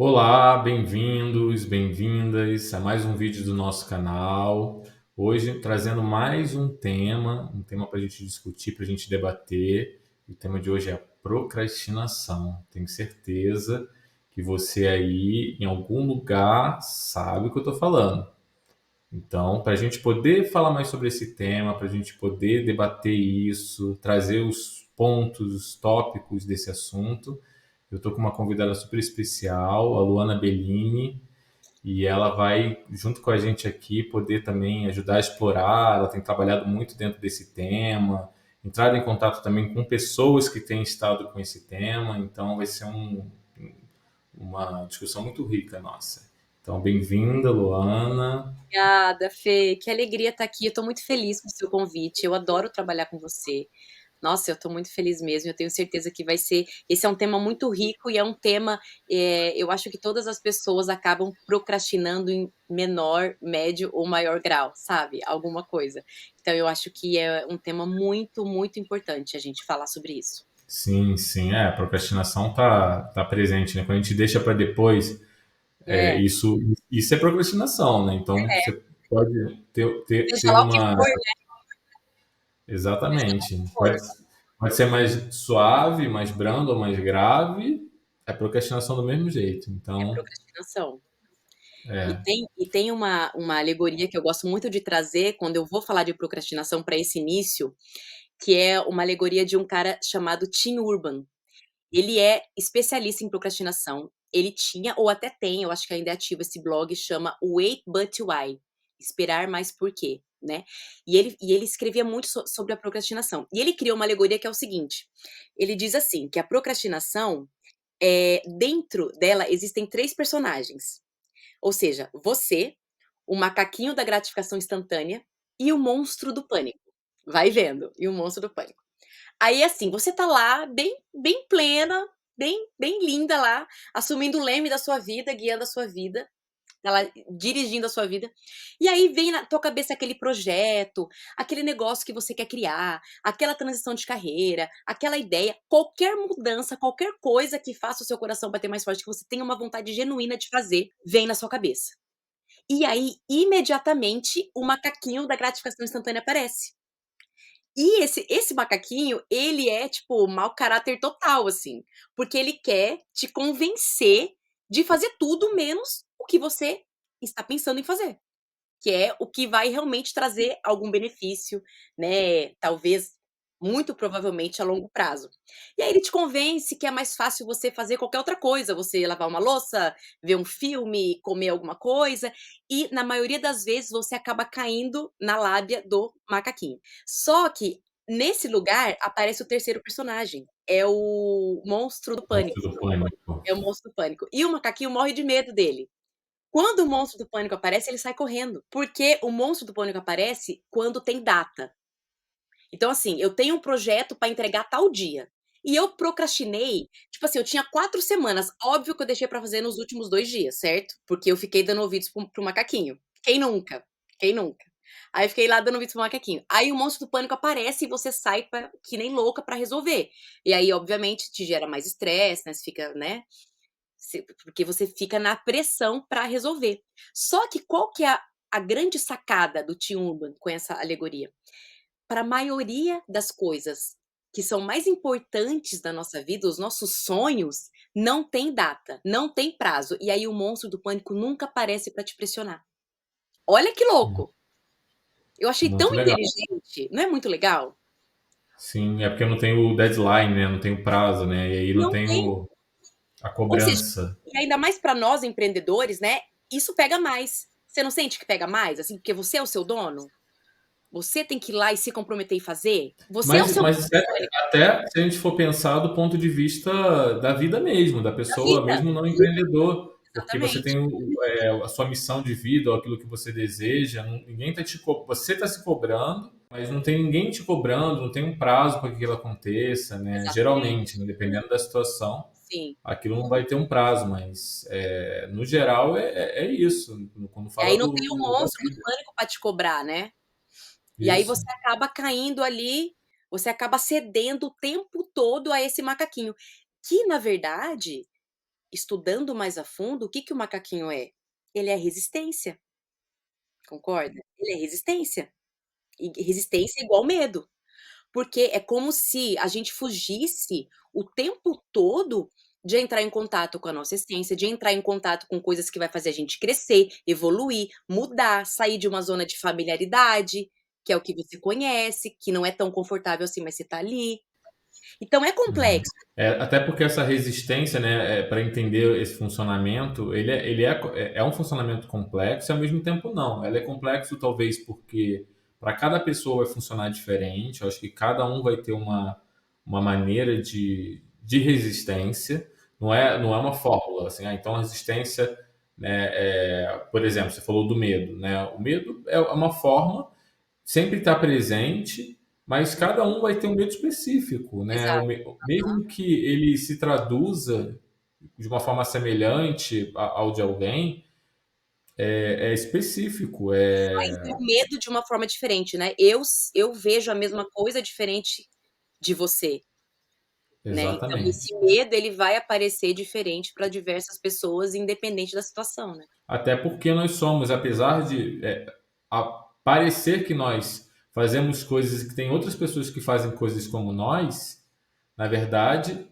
Olá, bem-vindos, bem-vindas a mais um vídeo do nosso canal. Hoje trazendo mais um tema para a gente discutir, para a gente debater. O tema de hoje é a procrastinação. Tenho certeza que você aí, em algum lugar, sabe o que eu estou falando. Então, para a gente poder falar mais sobre esse tema, para a gente poder debater isso, trazer os pontos, os tópicos desse assunto, eu estou com uma convidada super especial, a Luana Bellini, e ela vai, junto com a gente aqui, poder também ajudar a explorar. Ela tem trabalhado muito dentro desse tema, entrado em contato também com pessoas que têm estado com esse tema, então vai ser uma discussão muito rica nossa. Então, bem-vinda, Luana. Obrigada, Fê. Que alegria estar aqui. Eu estou muito feliz com o seu convite. Eu adoro trabalhar com você. Nossa, eu estou muito feliz mesmo. Eu tenho certeza que vai ser. Esse é um tema muito rico e é um tema. Eu acho que todas as pessoas acabam procrastinando em menor, médio ou maior grau, sabe? Alguma coisa. Então, eu acho que é um tema muito, muito importante a gente falar sobre isso. Sim, sim, a procrastinação tá presente, né? Quando a gente deixa para depois, É, isso é procrastinação, né? Então você pode seja ter lá o que uma. for, né? Seja lá o Exatamente. que for. Pode ser mais suave, mais brando ou mais grave, é procrastinação do mesmo jeito. É Então, procrastinação. E é, tem uma alegoria que eu gosto muito de trazer quando eu vou falar de procrastinação para esse início, que é uma alegoria de um cara chamado Tim Urban. Ele é especialista em procrastinação. Ele tinha, ou até tem, eu acho que ainda é ativo esse blog, chama Wait But Why. Esperar, mas por quê? Né? E ele escrevia muito sobre a procrastinação. E ele criou uma alegoria que é o seguinte: ele diz assim, que a procrastinação, dentro dela existem três personagens. Ou seja, você, o macaquinho da gratificação instantânea e o monstro do pânico. Vai vendo, e o monstro do pânico. Aí, assim, você tá lá, bem plena, bem linda lá, assumindo o leme da sua vida, guiando a sua vida, ela dirigindo a sua vida. E aí vem na tua cabeça aquele projeto, aquele negócio que você quer criar, aquela transição de carreira, aquela ideia, qualquer mudança, qualquer coisa que faça o seu coração bater mais forte, que você tenha uma vontade genuína de fazer, vem na sua cabeça. E aí, imediatamente, o macaquinho da gratificação instantânea aparece. E esse macaquinho, ele é, tipo, mau caráter total, assim, porque ele quer te convencer de fazer tudo menos o que você está pensando em fazer, que é o que vai realmente trazer algum benefício, né, talvez, muito provavelmente a longo prazo. E aí ele te convence que é mais fácil você fazer qualquer outra coisa, você lavar uma louça, ver um filme, comer alguma coisa, e na maioria das vezes você acaba caindo na lábia do macaquinho. Só que nesse lugar aparece o terceiro personagem, é o monstro do monstro pânico, do pânico. é o monstro do pânico. E o macaquinho morre de medo dele. Quando o monstro do pânico aparece, ele sai correndo, porque o monstro do pânico aparece quando tem data. Então, assim, eu tenho um projeto para entregar tal dia. E eu procrastinei, tipo assim, eu tinha 4 semanas. Óbvio que eu deixei para fazer nos últimos 2 dias, certo? Porque eu fiquei dando ouvidos pro macaquinho. Quem nunca? Quem nunca? Aí eu fiquei lá dando ouvidos pro macaquinho. Aí o monstro do pânico aparece e você sai que nem louca para resolver. E aí, obviamente, te gera mais estresse, né? Você fica, né? Porque você fica na pressão para resolver. Só que qual que é a grande sacada do Tim Urban com essa alegoria? Para a maioria das coisas que são mais importantes da nossa vida, os nossos sonhos, não tem data, não tem prazo. E aí o monstro do pânico nunca aparece para te pressionar. Olha que louco! Eu achei tão Muito legal. inteligente, não é muito legal? Sim, é porque não tem o deadline, né? Não tem o prazo, né? E aí não Não tem tem. a Ou seja, cobrança. e ainda mais para nós empreendedores, né? Isso pega mais. Você não sente que pega mais, assim, porque você é o seu dono? Você tem que ir lá e se comprometer e fazer? Você é o seu Mas até se a gente for pensar do ponto de vista da vida mesmo, da da pessoa, vida. mesmo não empreendedor, porque você Exatamente. tem a sua missão de vida, ou aquilo que você deseja, ninguém tá você está se cobrando, mas não tem ninguém te cobrando, não tem um prazo para que aquilo aconteça, né? Geralmente, Exatamente. né, dependendo da situação, Sim. aquilo não vai ter um prazo, mas no geral é isso. Quando E fala aí não tem o da monstro do vida. pânico pra te cobrar, né. E aí Isso. você acaba caindo ali, você acaba cedendo o tempo todo a esse macaquinho, que na verdade estudando mais a fundo, o que que o macaquinho é? Ele é resistência, concorda? Ele é resistência. E resistência é igual medo. Porque é como se a gente fugisse o tempo todo de entrar em contato com a nossa essência, de entrar em contato com coisas que vai fazer a gente crescer, evoluir, mudar, sair de uma zona de familiaridade, que é o que você conhece, que não é tão confortável assim, mas você tá ali. Então é Uhum. complexo. Até porque essa resistência, né, para entender esse funcionamento, ele é um funcionamento complexo e ao mesmo tempo não. Ela é complexo talvez porque para cada pessoa vai funcionar diferente. Eu acho que cada um vai ter uma maneira de resistência. Não é uma fórmula, assim, então a resistência, né, por exemplo, você falou do medo, né? O medo é uma forma sempre está presente, mas cada um vai ter um medo específico, né? Exato. Mesmo que ele se traduza de uma forma semelhante ao de alguém, é específico, Mas é o medo de uma forma diferente, né. Eu vejo a mesma coisa diferente de você, né. Então esse exatamente. medo ele vai aparecer diferente para diversas pessoas, independente da situação, né. Até porque nós somos, apesar de parecer que nós fazemos coisas e que tem outras pessoas que fazem coisas como nós, na verdade,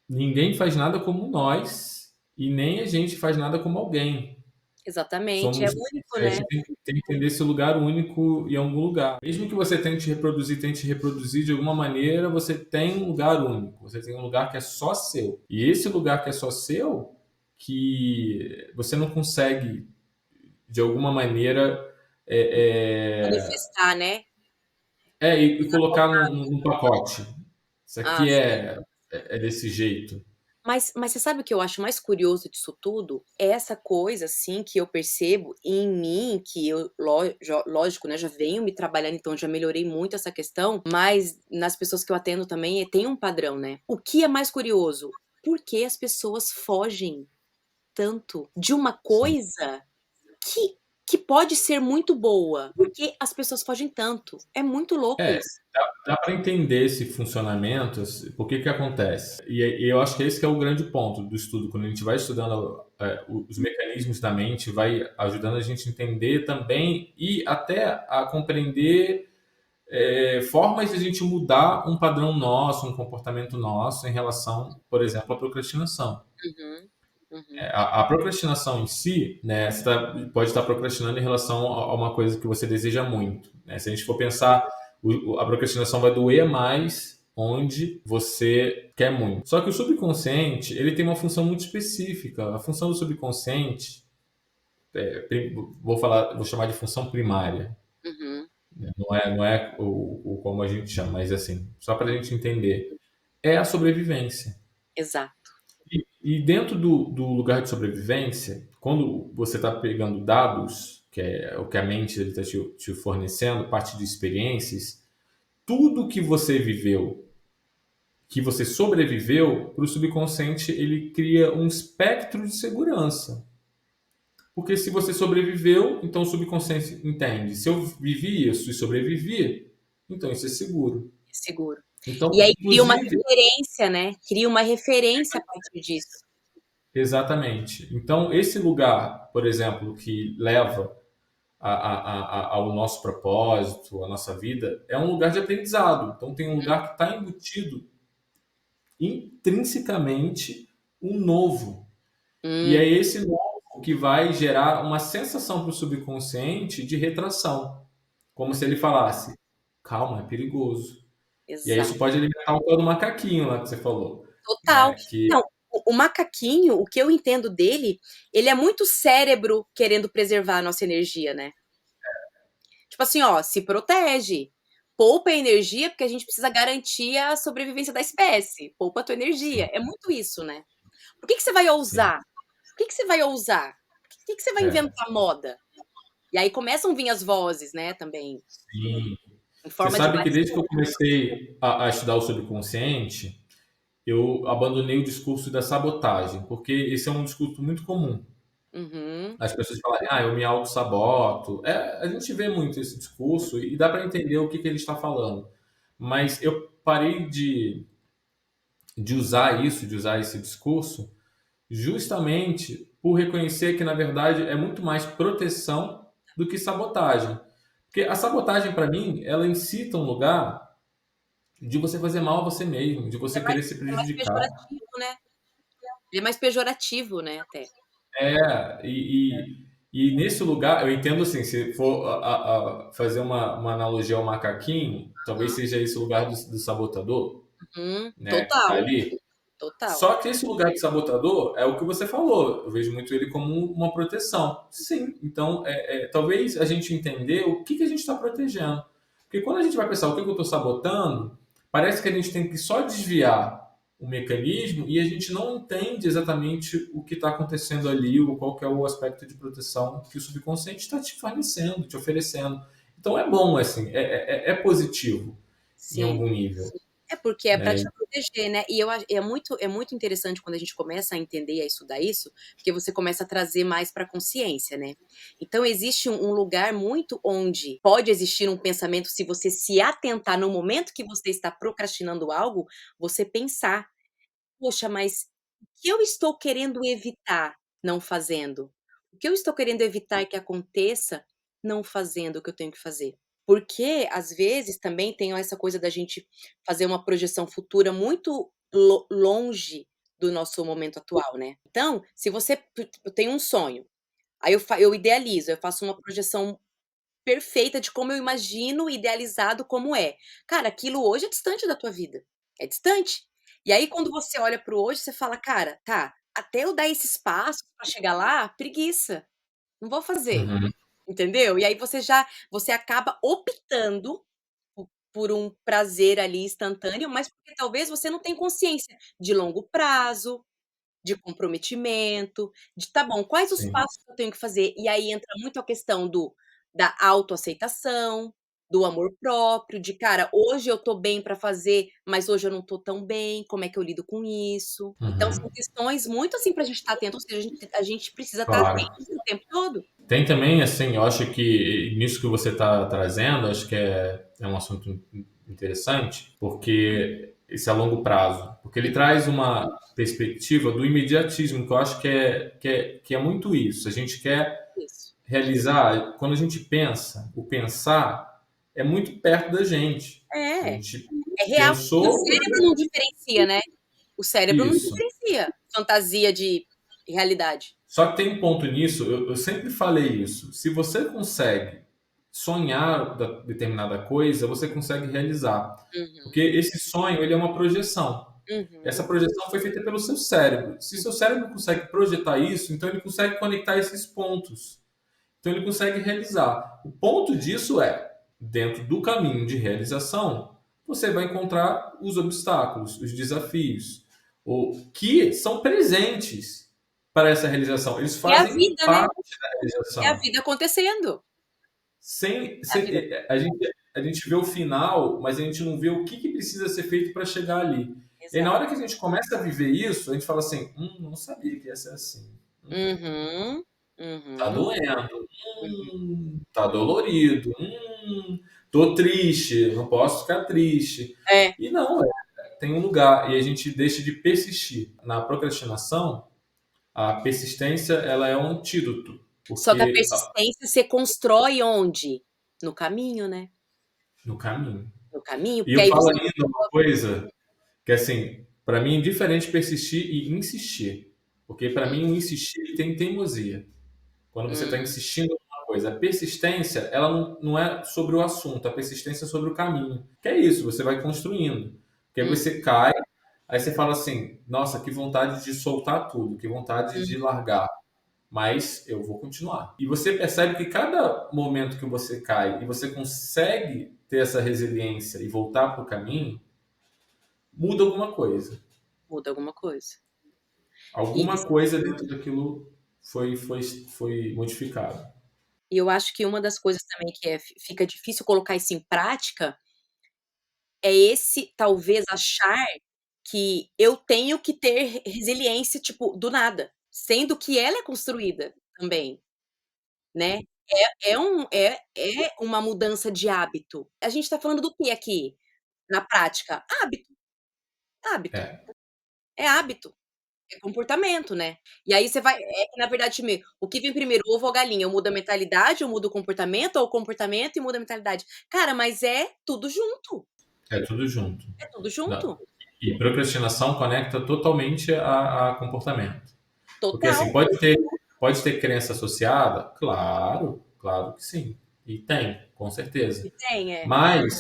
ninguém faz nada como nós e nem a gente faz nada como alguém. Exatamente, é Somos, único, a né. gente tem que entender esse lugar único em algum lugar. Mesmo que você tente reproduzir de alguma maneira, você tem um lugar único. Você tem um lugar que é só seu. E esse lugar que é só seu, que você não consegue, de alguma maneira, Manifestar, né. e colocar num pacote. Isso Ah, aqui sim. é desse jeito. Mas você sabe o que eu acho mais curioso disso tudo? É essa coisa, assim, que eu percebo em mim, que eu lógico, né, já venho me trabalhando, então já melhorei muito essa questão, mas nas pessoas que eu atendo também, tem um padrão, né. O que é mais curioso? Por que as pessoas fogem tanto de uma Sim. coisa que que pode ser muito boa? Por que as pessoas fogem tanto? É muito louco É, isso. dá para entender esse funcionamento, por que que acontece. E eu acho que esse que é o grande ponto do estudo, quando a gente vai estudando os mecanismos da mente, vai ajudando a gente a entender também e até a compreender formas de a gente mudar um padrão nosso, um comportamento nosso em relação, por exemplo, à procrastinação. Uhum, uhum. A procrastinação em si, né, pode estar procrastinando em relação a uma coisa que você deseja muito, né? Se a gente for pensar, a procrastinação vai doer mais onde você quer muito. Só que o subconsciente, ele tem uma função muito específica. A função do subconsciente, vou chamar de função primária, Uhum, né? Não é o como a gente chama, mas assim, só para a gente entender, é a sobrevivência. exato. E dentro do lugar de sobrevivência, quando você está pegando dados, que é o que a mente está te fornecendo, parte de experiências, tudo que você viveu, que você sobreviveu, para o subconsciente ele cria um espectro de segurança. Porque se você sobreviveu, então o subconsciente entende. Se eu vivi isso e sobrevivi, então isso é seguro. Seguro. Então, E aí cria uma inclusive, referência, né, cria uma referência a partir disso. exatamente. Então, esse lugar, por exemplo, que leva ao nosso propósito, à nossa vida, é um lugar de aprendizado. Então, tem um lugar que está embutido intrinsecamente um novo. E Hum, é esse novo que vai gerar uma sensação para o subconsciente de retração. Como se ele falasse: calma, é perigoso. E aí exato, isso pode alimentar o tal do macaquinho lá que você falou. total. Né? Que Não, o macaquinho, o que eu entendo dele, ele é muito cérebro querendo preservar a nossa energia, né. Tipo assim, ó, se protege, poupa energia, porque a gente precisa garantir a sobrevivência da espécie, poupa a tua energia, sim, é muito isso, né. Por que que você vai sim. ousar? Por que que você vai ousar? Por que que você vai É, inventar moda? E aí começam a vir as vozes, né, também, sim. em Você forma de sabe que desde que eu bate-boca. comecei a estudar o subconsciente, eu abandonei o discurso da sabotagem, porque esse é um discurso muito comum. Uhum. As pessoas falarem, eu me auto-saboto. A gente vê muito esse discurso e dá para entender o que, que ele está falando. Mas eu parei de usar esse discurso, justamente por reconhecer que, na verdade, é muito mais proteção do que sabotagem. Porque a sabotagem, para mim, ela incita um lugar de você fazer mal a você mesmo, de É você mais querer se é mais prejudicar. pejorativo, né. Ele é mais pejorativo, né, até. É, e nesse lugar, eu entendo assim, se for fazer uma analogia ao macaquinho, talvez Aham. seja esse o lugar do sabotador, né, que tá Total, ali. total. Só que esse lugar de sabotador é o que você falou. Eu vejo muito ele como uma proteção. Sim, então talvez a gente entender o que a gente está protegendo. Porque quando a gente vai pensar o que eu estou sabotando, parece que a gente tem que só desviar o mecanismo e a gente não entende exatamente o que está acontecendo ali, ou qual que é o aspecto de proteção que o subconsciente está te fornecendo, te oferecendo. Então é bom, assim, é positivo em Sim. algum nível, É porque é para né? te proteger, né. E eu acho é muito interessante quando a gente começa a entender e a estudar isso, porque você começa a trazer mais para a consciência, né. Então existe um lugar muito onde pode existir um pensamento, se você se atentar no momento que você está procrastinando algo, você pensar: "Poxa, mas o que eu estou querendo evitar não fazendo? O que eu estou querendo evitar que aconteça não fazendo o que eu tenho que fazer?". Porque, às vezes, também tem essa coisa da gente fazer uma projeção futura muito longe do nosso momento atual, né. Então, se você eu tenho um sonho, aí eu idealizo, eu faço uma projeção perfeita de como eu imagino idealizado como é. Cara, aquilo hoje é distante da tua vida, é distante. E aí quando você olha para o hoje, você fala: "Cara, tá, até eu dar esses passos pra chegar lá, preguiça, não vou fazer", Uhum. entendeu? E aí você acaba optando por um prazer ali instantâneo, mas porque talvez você não tenha consciência de longo prazo, de comprometimento, de tá bom, quais os Sim. passos que eu tenho que fazer? E aí entra muito a questão da autoaceitação, do amor próprio, de cara, hoje eu tô bem pra fazer, mas hoje eu não tô tão bem, como é que eu lido com isso? Então Uhum. são questões muito assim pra gente estar atento, ou seja, a gente precisa estar Claro. atento o tempo todo. Tem também, assim, eu acho que nisso que você está trazendo, acho que é um assunto interessante, porque esse é a longo prazo, porque ele traz uma perspectiva do imediatismo, que eu acho que é muito isso. A gente quer Isso. realizar, quando a gente pensa, o pensar é muito perto da gente. A É, gente é real. E o pensou cérebro não diferencia, né? O cérebro não isso. diferencia fantasia de realidade. Só que tem um ponto nisso, eu sempre falei isso. Se você consegue sonhar determinada coisa, você consegue realizar. Porque Uhum, esse sonho, ele é uma projeção. Essa uhum, projeção foi feita pelo seu cérebro. Se seu cérebro consegue projetar isso, então ele consegue conectar esses pontos. Então ele consegue realizar. O ponto disso é, dentro do caminho de realização, você vai encontrar os obstáculos, os desafios, que são presentes para essa realização. Eles é a fazem vida, né? parte da É a realização. vida acontecendo. Sem, É a sem vida a gente vê o final, mas a gente não vê o que precisa ser feito para chegar ali. E aí, na exato. hora que a gente começa a viver isso, a gente fala assim: não sabia que ia ser assim. Uhum, Tá uhum, doendo. uhum. Tá dolorido. Tô triste. Não posso ficar triste. É, E não, tem um lugar. E a gente deixa de persistir. Na procrastinação, a persistência ela é um antídoto. só que a Porque persistência você constrói onde? No caminho, né, no caminho. no caminho, E porque eu aí falo você ainda uma coisa que, assim, para mim é diferente persistir e insistir. Porque para mim o insistir ele tem teimosia. Quando você está hum, insistindo em uma coisa, a persistência, ela não é sobre o assunto, a persistência é sobre o caminho. Que é isso, você vai construindo. Porque aí hum, você cai, aí você fala assim: nossa, que vontade de soltar tudo, que vontade hum. de largar. Mas eu vou continuar. E você percebe que cada momento que você cai e você consegue ter essa resiliência e voltar para o caminho, muda alguma coisa. Muda alguma coisa. E Alguma coisa dentro daquilo foi modificado. e eu acho que uma das coisas também que fica difícil colocar isso em prática, é esse talvez achar que eu tenho que ter resiliência, tipo, do nada, sendo que ela é construída também, né. É uma mudança de hábito. A gente tá falando do que aqui, na prática? Hábito, hábito, É. é hábito. É comportamento, né. E aí você vai que na verdade o que vem primeiro, o ovo ou a galinha? Eu mudo a mentalidade, eu mudo o comportamento, ou o comportamento e muda a mentalidade? Cara, mas é tudo junto, É tudo junto. é tudo Não. junto. E procrastinação conecta totalmente a comportamento. Porque assim, Total. pode ter crença associada? Claro, claro que sim. E tem, com E certeza. tem, Mas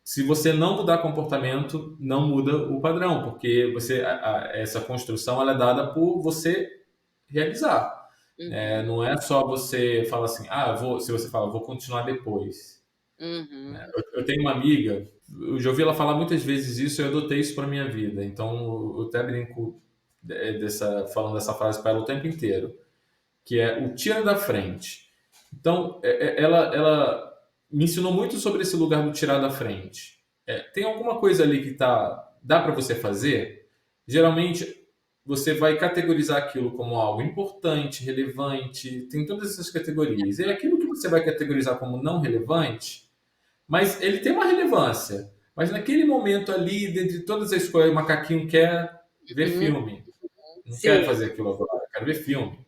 se você não mudar comportamento, não muda o padrão, porque essa construção ela é dada por você realizar. Uhum, Não é só você falar assim, se você fala, vou continuar depois. uhum, Eu tenho uma amiga, eu já ouvi ela falar muitas vezes isso e eu adotei isso para minha vida. Então, eu até brinco falando dessa frase para ela o tempo inteiro, que é o tira da frente. Então, ela me ensinou muito sobre esse lugar do tirar da frente. Tem alguma coisa ali que dá para você fazer? Geralmente, você vai categorizar aquilo como algo importante, relevante, tem todas essas categorias. E aquilo que você vai categorizar como não relevante, mas ele tem uma relevância. Mas naquele momento ali, dentre todas as coisas, o macaquinho quer ver uhum. filme. Não quero Sim, fazer aquilo agora, quero ver filme.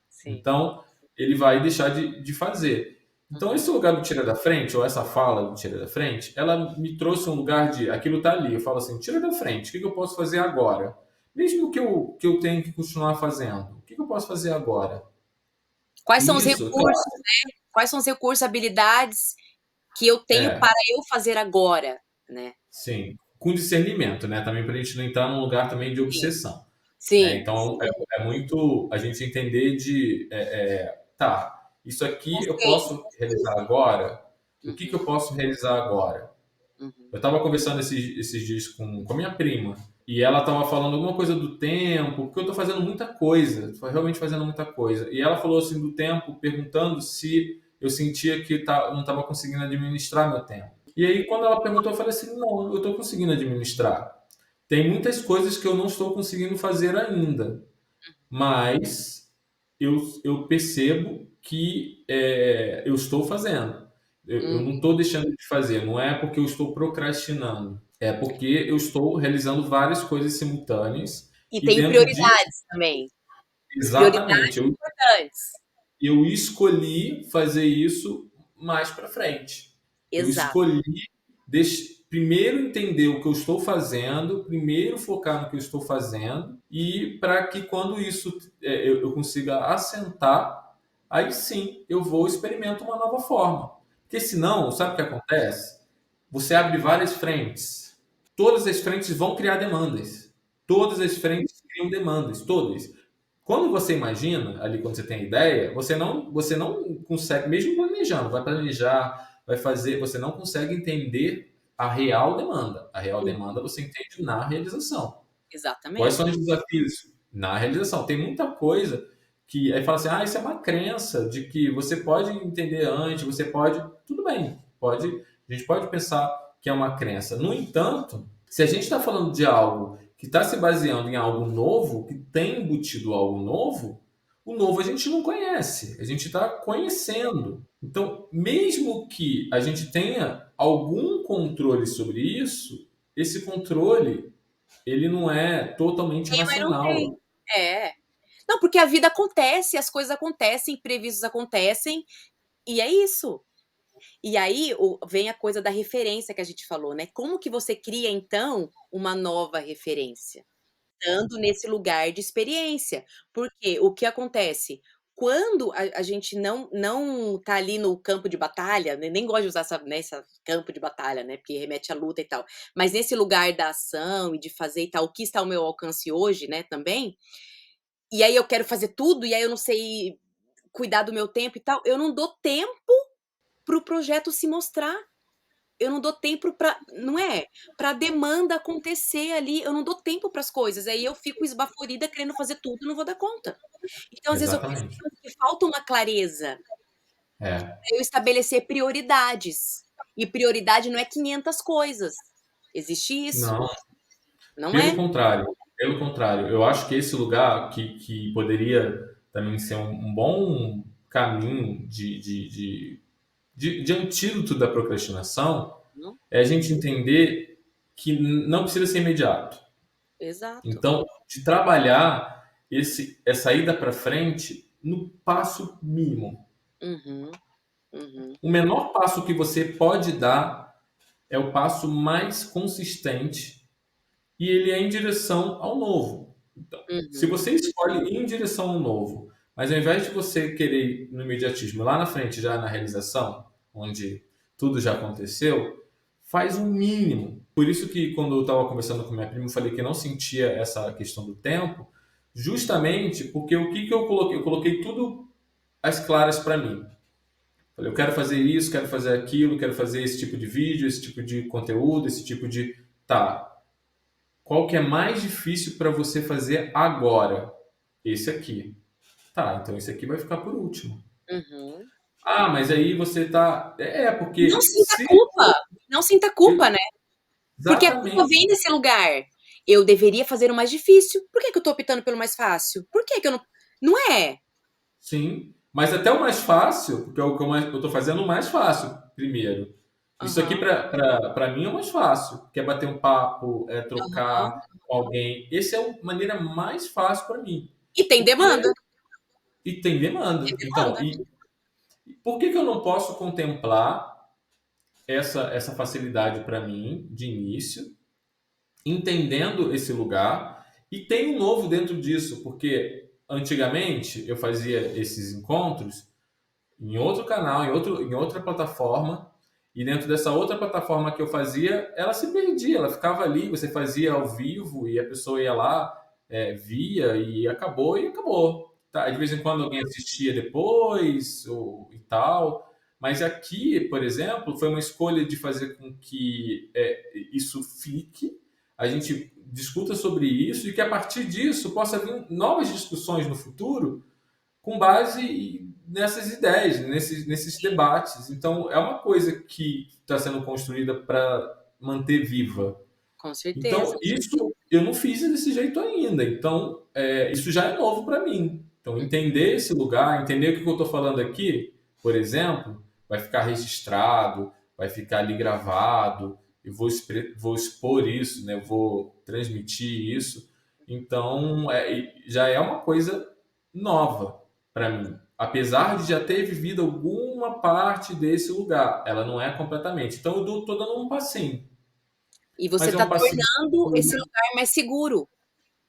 sim. Então, ele vai deixar de fazer. Então, Uhum. esse lugar do tira da frente, ou essa fala do tira da frente, ela me trouxe um lugar de aquilo tá ali. Eu falo assim: tira da frente, o que eu posso fazer agora? Mesmo que eu tenha que continuar fazendo, o que eu posso fazer agora? Quais são os E isso, recursos, claro, quais são os recursos, habilidades que eu tenho é, para eu fazer agora, né. sim, com discernimento, né? Também para a gente não entrar num lugar também de Sim, obsessão. sim, Então, é muito a gente entender tá, isso aqui eu conceito. posso realizar agora? O que Uhum, eu posso realizar agora? uhum. Eu estava conversando esses dias com a minha prima e ela estava falando alguma coisa do tempo, porque eu estou fazendo muita coisa, estou realmente fazendo muita coisa. E ela falou assim do tempo, perguntando se eu sentia que não estava conseguindo administrar meu tempo. E aí, quando ela perguntou, eu falei assim: não, eu estou conseguindo administrar. Tem muitas coisas que eu não estou conseguindo fazer ainda, mas eu percebo que eu estou fazendo. Eu Uhum. não estou deixando de fazer, não é porque eu estou procrastinando, é porque eu estou realizando várias coisas simultâneas E e tenho dentro disso, prioridades também, exatamente, prioridades eu, importantes. eu escolhi fazer isso mais para frente. Eu Exato. escolhi primeiro entender o que eu estou fazendo, primeiro focar no que eu estou fazendo, e para que quando isso eu consiga assentar, aí sim eu vou experimentar uma nova forma. Porque senão, sabe o que acontece? Você abre várias frentes. Todas as frentes vão criar demandas. Todas as frentes criam demandas, todas. Quando você imagina, ali quando você tem a ideia, você não consegue, mesmo planejando, vai planejar, vai fazer, você não consegue entender a real demanda. A real Uhum. demanda você entende na realização. Quais são os Exatamente. desafios? Na realização. Tem muita coisa que aí fala assim, isso é uma crença de que você pode entender antes, você pode, tudo bem, a gente pode pensar que é uma crença. No entanto, se a gente está falando de algo que está se baseando em algo novo, que tem embutido algo novo, o novo a gente não conhece, a gente está conhecendo. Então, mesmo que a gente tenha algum controle sobre isso, esse controle ele não é totalmente Tem, mas não tem. racional. É. Não, porque a vida acontece, as coisas acontecem, imprevistos acontecem, e é isso. E aí vem a coisa da referência que a gente falou, né. Como que você cria, então, uma nova referência? Estando nesse lugar de experiência. Porque o que acontece? Quando a gente não tá ali no campo de batalha, né, nem gosto de usar essa campo de batalha, né, porque remete à luta e tal, mas nesse lugar da ação e de fazer e tal, o que está ao meu alcance hoje, né, também, e aí eu quero fazer tudo, e aí eu não sei cuidar do meu tempo e tal, eu não dou tempo para o projeto se mostrar. Eu não dou tempo pra não é? Pra demanda acontecer ali, eu não dou tempo para as coisas, aí eu fico esbaforida querendo fazer tudo e não vou dar conta. Então, às vezes, eu Exatamente. percebo que falta uma clareza, É. eu estabelecer prioridades, e prioridade não é 500 coisas. Existe isso? Não, Não pelo é? contrário. Pelo contrário, eu acho que esse lugar que poderia também ser um bom caminho de antídoto da procrastinação Não? é a gente entender que não precisa ser imediato. Exato. Então, de trabalhar. essa ida para frente no passo mínimo. Uhum, uhum, O menor passo que você pode dar é o passo mais consistente e ele é em direção ao novo. Então, se uhum. você escolhe ir em direção ao novo, mas ao invés de você querer ir no imediatismo lá na frente, já na realização, onde tudo já aconteceu, faz o mínimo. Por isso que quando eu estava conversando com minha prima, eu falei que não sentia essa questão do tempo, justamente porque o que eu coloquei? Eu coloquei tudo às claras para mim. Falei, eu quero fazer isso, quero fazer aquilo, quero fazer esse tipo de vídeo, esse tipo de conteúdo, esse tipo de. Tá. Qual que é mais difícil para você fazer agora? Esse aqui. Tá, então esse aqui vai ficar por último. Uhum. Ah, mas aí você tá. Não Porque sinta se. culpa, não sinta culpa, né, porque a culpa Exatamente. vem desse lugar. Eu deveria fazer o mais difícil, por que que eu tô optando pelo mais fácil? Por que que eu não é? Sim. Mas até o mais fácil, porque é o que eu tô fazendo o mais fácil primeiro. Isso aqui Aham, para mim é o mais fácil, que é bater um papo, é aham. trocar com alguém. Essa é a maneira mais fácil para mim. E tem Porque demanda, e tem tem demanda. Então, demanda. e por que que eu não posso contemplar essa facilidade para mim de início, entendendo esse lugar e tem um novo dentro disso, porque antigamente eu fazia esses encontros em outro canal, em outra plataforma, e dentro dessa outra plataforma que eu fazia, ela se perdia, ela ficava ali, você fazia ao vivo e a pessoa ia lá, via e acabou e acabou. Tá? De vez em quando alguém assistia depois ou, e tal, mas aqui, por exemplo, foi uma escolha de fazer com que isso fique, a gente discuta sobre isso e que a partir disso possa vir novas discussões no futuro com base nessas ideias, nesses debates. Então, é uma coisa que está sendo construída para manter viva. Com certeza. Então, isso eu não fiz desse jeito ainda. Então, isso já é novo para mim. Então, entender esse lugar, entender o que eu estou falando aqui, por exemplo, vai ficar registrado, vai ficar ali gravado, eu vou expor isso, né? Vou transmitir isso. Então, já é uma coisa nova para mim. Apesar de já ter vivido alguma parte desse lugar, ela não é completamente. Então, eu estou dando um passinho, E você mas é está um passinho tornando seguro, esse né? lugar mais seguro,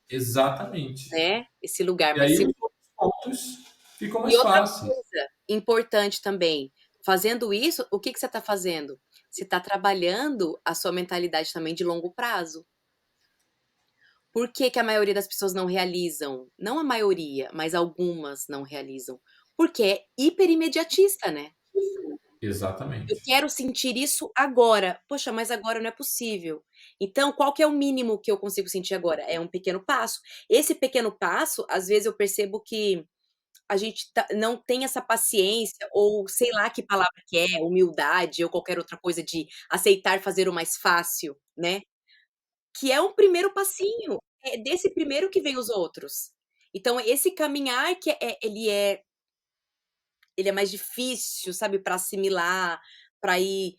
Exatamente. né, esse lugar E mais aí os seguro. outros pontos ficam mais E outra fáceis. coisa importante também, fazendo isso, o que que você está fazendo? Você está trabalhando a sua mentalidade também de longo prazo. Por que que a maioria das pessoas não realizam? Não a maioria, mas algumas não realizam. Porque é hiperimediatista, né? Eu Exatamente. quero sentir isso agora. Poxa, mas agora não é possível. Então, qual que é o mínimo que eu consigo sentir agora? É um pequeno passo. Esse pequeno passo, às vezes eu percebo que a gente não tem essa paciência, ou sei lá que palavra que é, humildade ou qualquer outra coisa de aceitar fazer o mais fácil, né? Que é um primeiro passinho. É desse primeiro que vem os outros. Então, esse caminhar que ele é mais difícil, sabe, para assimilar, para ir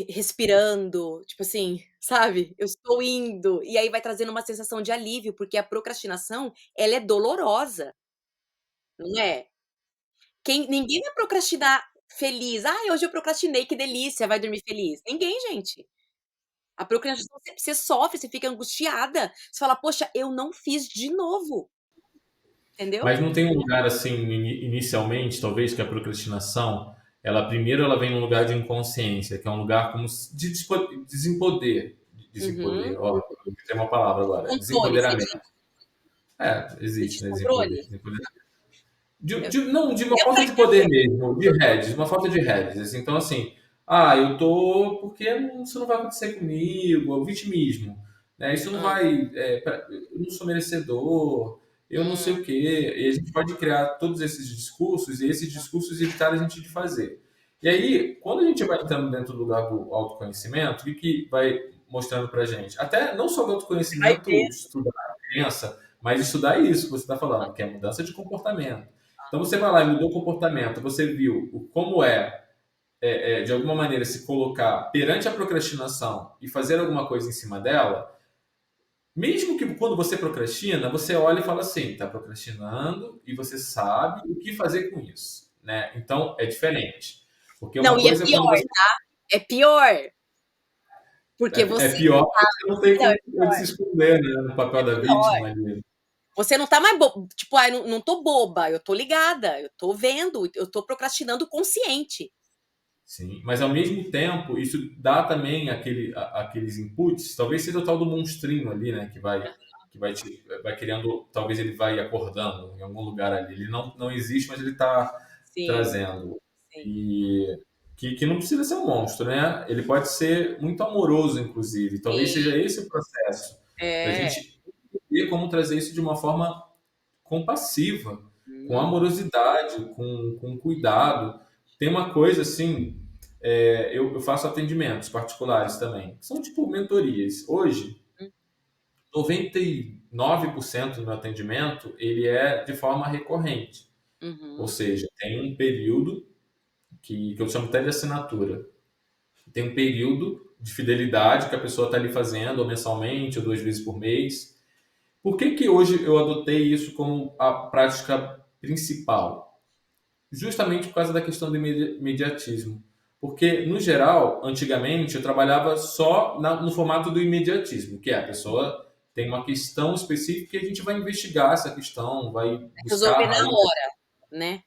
respirando, tipo assim, sabe, eu estou indo, e aí vai trazendo uma sensação de alívio, porque a procrastinação, ela é dolorosa, não é? Ninguém vai procrastinar feliz: "Ai, hoje eu procrastinei, que delícia", vai dormir feliz. Ninguém, gente. A procrastinação você sofre, você fica angustiada, você fala: "Poxa, eu não fiz de novo", entendeu? Mas não tem um lugar assim, inicialmente, talvez, que a procrastinação, ela primeiro ela vem num lugar de inconsciência, que é um lugar como de desempoder. Uhum. Desempoder, ó, tem uma palavra agora. Controle, você Desempoderamento. diz? Você Existe, diz né? controle? Desempoder. Eu Não, de uma eu falta pra de poder entender. mesmo, de heads, uma falta de heads. Assim, então, assim, eu tô porque isso não vai acontecer comigo, é o vitimismo. Né? Isso não Hã, vai. Eu não sou merecedor, eu não sei hum, o quê. E a gente pode criar todos esses discursos e esses discursos evitar a gente de fazer. E aí, quando a gente vai entrando dentro do lugar do autoconhecimento, o que vai mostrando pra gente? Até não só do vai autoconhecimento, ver. estudar a crença, mas estudar isso que você está falando, que é mudança de comportamento. Então você vai lá e mudou o comportamento, você viu como de alguma maneira, se colocar perante a procrastinação e fazer alguma coisa em cima dela, Mesmo que quando você procrastina, você olha e fala assim, está procrastinando e você sabe o que fazer com isso, né? Então é diferente. Porque Não, uma e é coisa é quando pior, você é pior, porque é você pior porque você não tem não, é como se esconder, né, no papel da pior. vítima ali. Você não tá mais tipo, ai, não tô boba, eu tô ligada, eu tô vendo, eu tô procrastinando consciente. Sim, mas ao mesmo tempo, isso dá também aqueles inputs, talvez seja o tal do monstrinho ali, né, vai criando, talvez ele vai acordando em algum lugar ali. Ele não existe, mas ele está Sim, trazendo. sim. E que não precisa ser um monstro, né? Ele pode ser muito amoroso, inclusive. Talvez Sim, seja esse o processo, da é. gente ver como trazer isso de uma forma compassiva, com Hum, amorosidade, com cuidado. Tem uma coisa assim, eu faço atendimentos particulares também, que são tipo mentorias. Hoje, hum, 99% do meu atendimento ele é de forma recorrente. Ou uhum, seja, tem um período que eu chamo até de assinatura. Tem um período de fidelidade que a pessoa está ali fazendo, ou mensalmente, ou 2 vezes por mês. Por que hoje eu adotei isso como a prática principal? Justamente por causa da questão do imediatismo. Porque, no geral, antigamente eu trabalhava só no formato do imediatismo, que é a pessoa tem uma questão específica e a gente vai investigar essa questão, vai buscar resolver a na raiz, hora, né.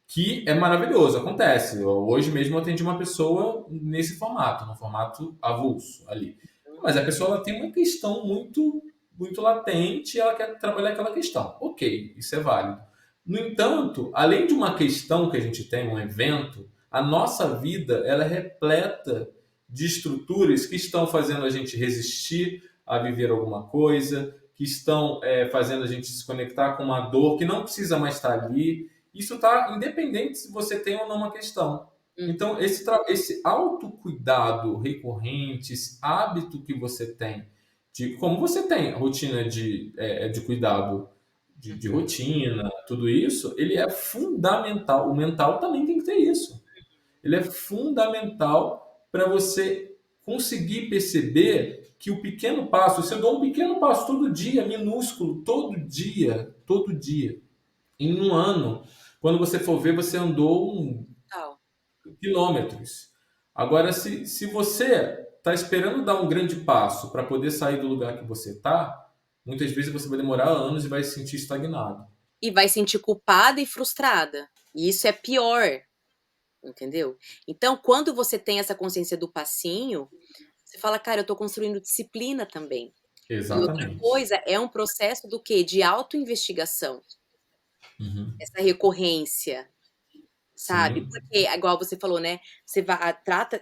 que é maravilhoso, acontece. Hoje mesmo eu atendi uma pessoa nesse formato, no formato avulso ali. Mas a pessoa ela tem uma questão muito latente e ela quer trabalhar aquela questão. Ok, isso é válido. No entanto, além de uma questão que a gente tem, um evento, a nossa vida ela é repleta de estruturas que estão fazendo a gente resistir a viver alguma coisa, que estão fazendo a gente se conectar com uma dor que não precisa mais estar ali. Isso está independente se você tem ou não uma questão. Então, Uhum, esse autocuidado recorrente, esse hábito que você tem, de como você tem a rotina de cuidado de uhum. rotina, tudo isso, ele é fundamental. O mental também tem que ter isso. Ele é fundamental para você conseguir perceber que o pequeno passo, você dá um pequeno passo todo dia, minúsculo, todo dia, em um ano, quando você for ver, você andou Tal. quilômetros. Agora, se você está esperando dar um grande passo para poder sair do lugar que você está, muitas vezes você vai demorar anos e vai se sentir estagnado. E vai sentir culpada e frustrada, e isso é pior, entendeu. Então, quando você tem essa consciência do passinho, você fala: "Cara, eu tô construindo disciplina também". E outra Exatamente. coisa, é um processo do quê? De autoinvestigação, Uhum. essa recorrência, sabe. Sim, Porque, igual você falou, né, você trata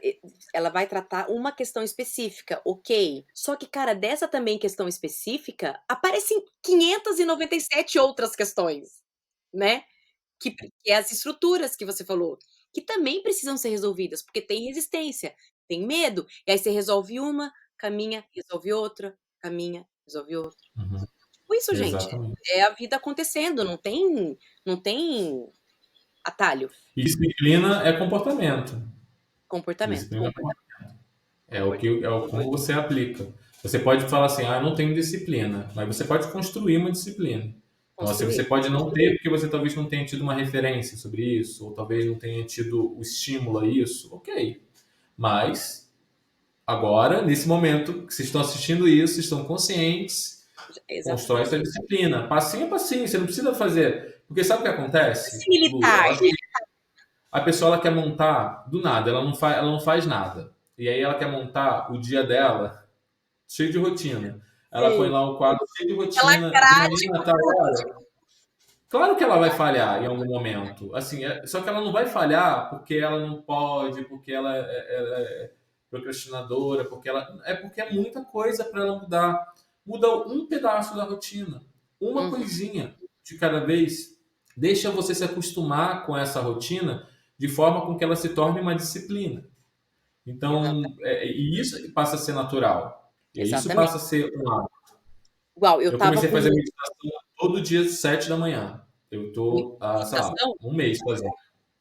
ela vai tratar uma questão específica, ok. Só que, cara, dessa também questão específica, aparecem 597 outras questões, né. Que é as estruturas que você falou, que também precisam ser resolvidas, porque tem resistência, tem medo, e aí você resolve uma, caminha, resolve outra, caminha, resolve outra. uhum, Tipo isso, gente, exatamente. é a vida acontecendo, não tem atalho. E disciplina é comportamento. Comportamento, Disciplina é comportamento. comportamento. Como você aplica. Você pode falar assim, ah, eu não tenho disciplina, mas você pode construir uma disciplina. Então, assim, você Construir. pode não ter, porque você talvez não tenha tido uma referência sobre isso, ou talvez não tenha tido o estímulo a isso, ok. Mas, agora, nesse momento que vocês estão assistindo isso, vocês estão conscientes, constrói Exatamente. essa disciplina. Passinho a passinho, você não precisa fazer. Porque sabe o que Esse acontece, Lu? militar, A pessoa ela quer montar do nada, ela não faz nada. E aí ela quer montar o dia dela cheio de rotina. Ela põe sim, lá o quadro cheio de ela rotina, de manhã grade a tal hora. Claro que ela vai falhar em algum momento. Assim, só que ela não vai falhar porque ela não pode, porque ela é procrastinadora, porque é muita coisa para ela mudar. Muda um pedaço da rotina, uma uhum, coisinha de cada vez. Deixa você se acostumar com essa rotina de forma com que ela se torne uma disciplina. Então, exatamente, e isso passa a ser natural. E isso exatamente. passa a ser um hábito. Igual eu Eu estava comecei a com fazer meditação todo dia às 7 da manhã. Eu tô há, sei lá, meditação? um mês fazendo.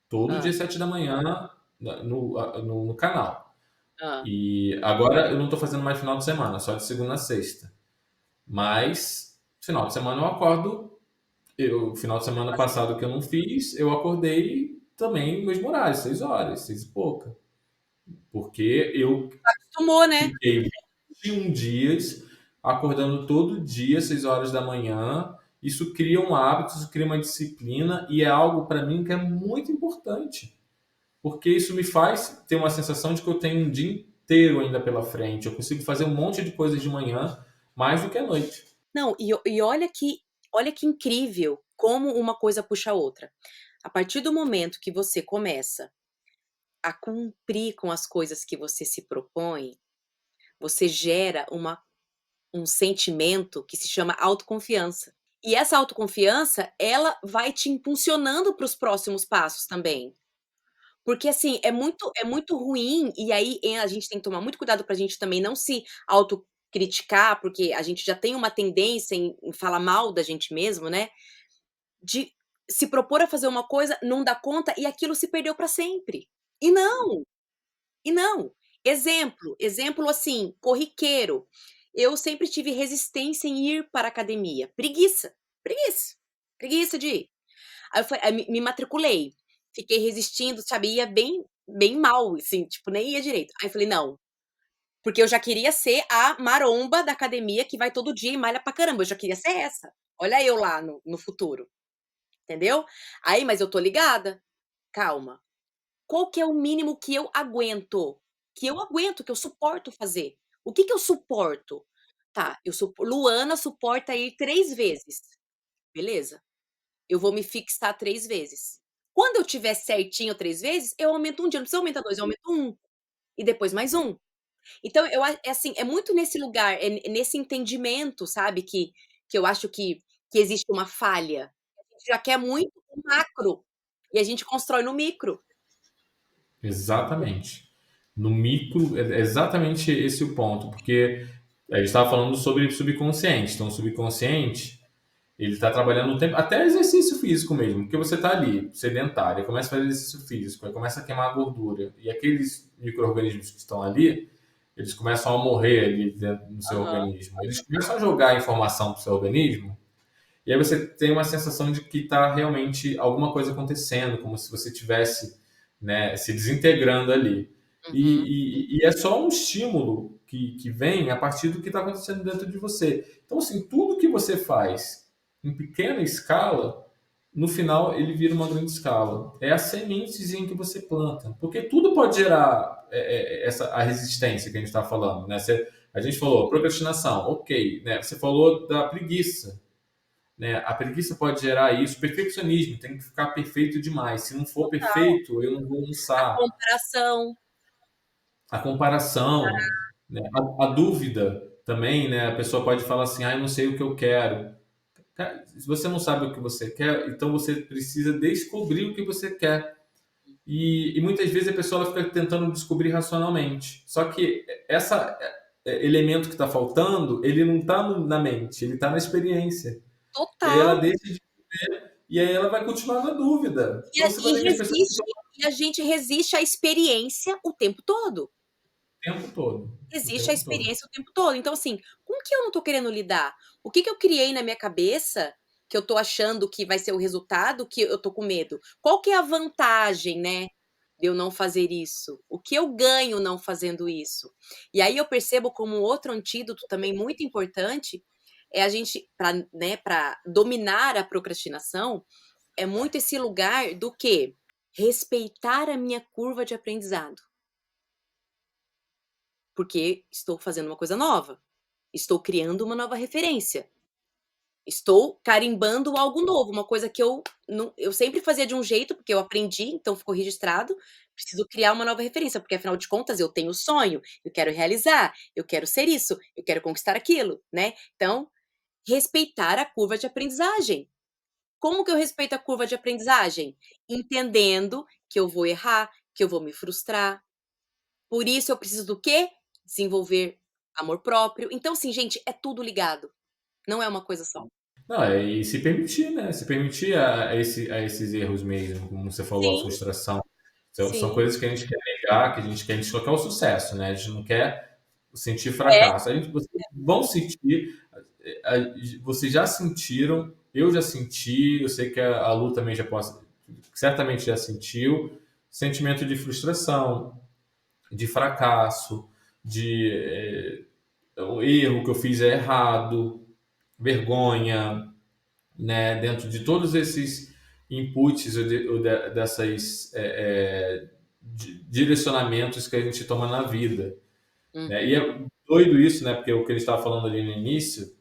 Todo dia Hã, às 7 da manhã no canal. hã, E agora eu não estou fazendo mais final de semana, só de segunda a sexta. Mas final de semana eu acordo, final de semana passado que eu não fiz, eu acordei também no mesmo horário, 6 horas, 6 e pouca. Porque eu Acostumou, né? fiquei 21 dias acordando todo dia, 6 horas da manhã. Isso cria um hábito, isso cria uma disciplina e é algo para mim que é muito importante, porque isso me faz ter uma sensação de que eu tenho um dia inteiro ainda pela frente. Eu consigo fazer um monte de coisas de manhã mais do que à noite. Não, e olha que incrível como uma coisa puxa a outra. A partir do momento que você começa a cumprir com as coisas que você se propõe, você gera um sentimento que se chama autoconfiança. E essa autoconfiança, ela vai te impulsionando para os próximos passos também. Porque, assim, é muito ruim, e aí a gente tem que tomar muito cuidado pra gente também não se autocriticar, porque a gente já tem uma tendência em falar mal da gente mesmo, né, de se propor a fazer uma coisa, não dar conta e aquilo se perdeu pra sempre. E não, e não. Exemplo, assim, corriqueiro, eu sempre tive resistência em ir para a academia, preguiça, preguiça de ir. Aí me matriculei, fiquei resistindo, sabe, ia bem mal, assim, tipo, nem ia direito. Aí eu falei: "Não", porque eu já queria ser a maromba da academia que vai todo dia e malha pra caramba, eu já queria ser essa. Olha eu lá no futuro, entendeu? Aí, mas eu tô ligada, calma, qual que é o mínimo que eu aguento? Que eu suporto fazer. O que que eu suporto? Tá, Luana suporta ir 3 vezes, beleza. Eu vou me fixar 3 vezes. Quando eu tiver certinho 3 vezes, eu aumento um dia, não precisa aumentar 2, eu aumento um e depois mais um. Então eu a é assim, é muito nesse lugar, é nesse entendimento, sabe, que eu acho que existe uma falha. A gente já quer muito o macro, e a gente constrói no micro. Exatamente. No micro, é exatamente esse o ponto, porque a gente estava falando sobre subconsciente. Então, o subconsciente, ele está trabalhando o tempo, até exercício físico mesmo, porque você está ali, sedentário, começa a fazer exercício físico, aí começa a queimar a gordura, e aqueles micro-organismos que estão ali, eles começam a morrer ali dentro do seu Aham, organismo. Eles começam a jogar informação para o seu organismo, e aí você tem uma sensação de que está realmente alguma coisa acontecendo, como se você tivesse, né, se desintegrando ali. uhum, E é só um estímulo que vem a partir do que está acontecendo dentro de você. Então, assim, tudo que você faz em pequena escala, no final ele vira uma grande escala. É a sementezinha que você planta. Porque tudo pode gerar a resistência que a gente está falando. Né? A gente falou procrastinação, ok. Né? Você falou da preguiça, né? A preguiça pode gerar isso. Perfeccionismo, tem que ficar perfeito demais. Se não for total. perfeito, eu não vou A lançar. comparação, A comparação, né? A dúvida também, né? A pessoa pode falar assim, ah, eu não sei o que eu quero. Cara, se você não sabe o que você quer, então você precisa descobrir o que você quer. E muitas vezes a pessoa ela fica tentando descobrir racionalmente. Só que essa elemento que está faltando, ele não está na mente, ele está na experiência. E aí ela total. deixa de, e aí ela vai continuar na dúvida. E a Então você vai ver que as pessoas ficam e a gente resiste à experiência o tempo todo. o tempo todo, o Existe a tempo todo. experiência o tempo todo. Então, assim, com o que eu não tô querendo lidar? O que que eu criei na minha cabeça, que eu tô achando que vai ser o resultado, que eu tô com medo? Qual que é a vantagem, né, de eu não fazer isso? O que eu ganho não fazendo isso? E aí eu percebo como outro antídoto também muito importante, é a gente para, né, pra dominar a procrastinação, é muito esse lugar do quê? Respeitar a minha curva de aprendizado. Porque estou fazendo uma coisa nova, estou criando uma nova referência, estou carimbando algo novo, uma coisa que eu sempre fazia de um jeito, porque eu aprendi, então ficou registrado, preciso criar uma nova referência, porque afinal de contas eu tenho sonho, eu quero realizar, eu quero ser isso, eu quero conquistar aquilo, né. Então, respeitar a curva de aprendizagem. Como que eu respeito a curva de aprendizagem? Entendendo que eu vou errar, que eu vou me frustrar. Por isso eu preciso do quê? Desenvolver amor próprio. Então, assim, gente, é tudo ligado, não é uma coisa só. Não, e se permitir, né? Se permitir a esses erros mesmo, como você falou, a Sim, frustração. São sim. coisas que a gente quer negar, que a gente só quer o sucesso, né? A gente não quer sentir É, fracasso. A gente, vocês vão sentir. vocês já sentiram, eu já senti, eu sei que a Lu também certamente já sentiu, sentimento de frustração, de fracasso, de o erro que eu fiz é errado, vergonha, né? Dentro de todos esses inputs dessas direcionamentos que a gente toma na vida, né? E Uhum. é doido isso, né? Porque o que ele estava falando ali no início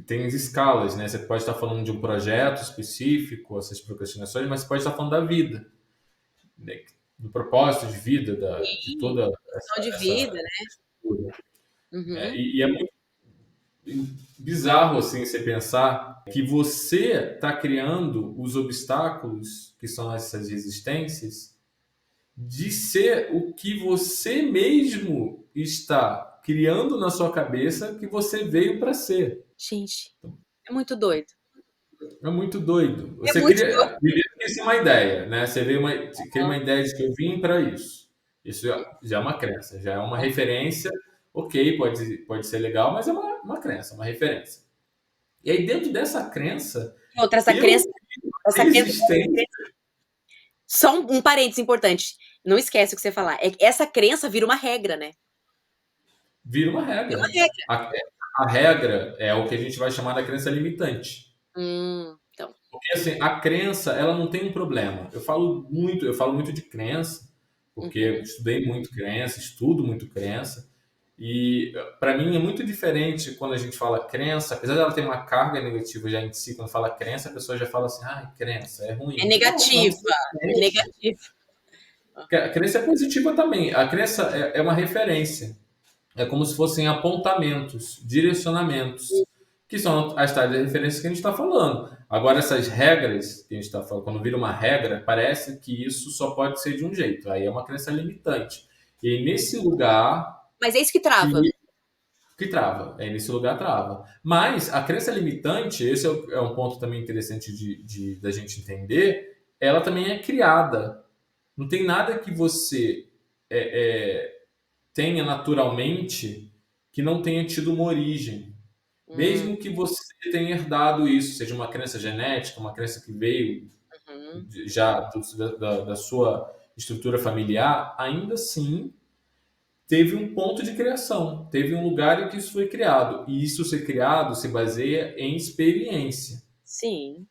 tem as escalas, né? Você pode estar falando de um projeto específico, essas procrastinações, mas você pode estar falando da vida, né? Do propósito de vida, de Sim, toda questão de vida, essa né. estrutura, né? Uhum. E é muito bizarro assim você pensar que você está criando os obstáculos, que são essas resistências, de ser o que você mesmo está criando na sua cabeça que você veio para ser. Gente, é muito doido. É muito doido. É Você muito doido. cria, primeiro que isso é uma ideia, né? Você cria uma ideia de que eu vim para isso. Isso já é uma crença, já é uma referência. Ok, pode ser legal, mas é uma crença, uma referência. E aí, dentro dessa crença, E outra, eu essa crença resistente só um parênteses importante, não esquece o que você falar, é que essa crença vira uma regra, né. vira uma Vira uma regra. regra. A regra é o que a gente vai chamar da crença limitante. Então. Porque assim, a crença, ela não tem um problema. Eu falo muito de crença, porque eu Uhum. estudei muito crença, estudo muito crença, e para mim é muito diferente quando a gente fala crença, apesar dela ter uma carga negativa já em si, quando fala crença, a pessoa já fala assim, ah, crença, é É ruim. Não, não negativa, é necessariamente. negativa. A crença é positiva também. A crença é uma referência. É como se fossem apontamentos, direcionamentos, que são as tais referências que a gente está falando. Agora, essas regras que a gente está falando, quando vira uma regra, parece que isso só pode ser de um jeito. Aí é uma crença limitante. E aí, nesse lugar Mas é isso que que, trava. que trava. É nesse lugar trava. Mas a crença limitante, esse é um ponto também interessante da gente entender, ela também é criada. Não tem nada que você tenha naturalmente que não tenha tido uma origem. Hum, Mesmo que você tenha herdado isso, seja uma crença genética, uma crença que veio uhum. já da sua estrutura familiar, ainda assim teve um ponto de criação, teve um lugar em que isso foi criado. E isso ser criado se baseia em experiência. Sim,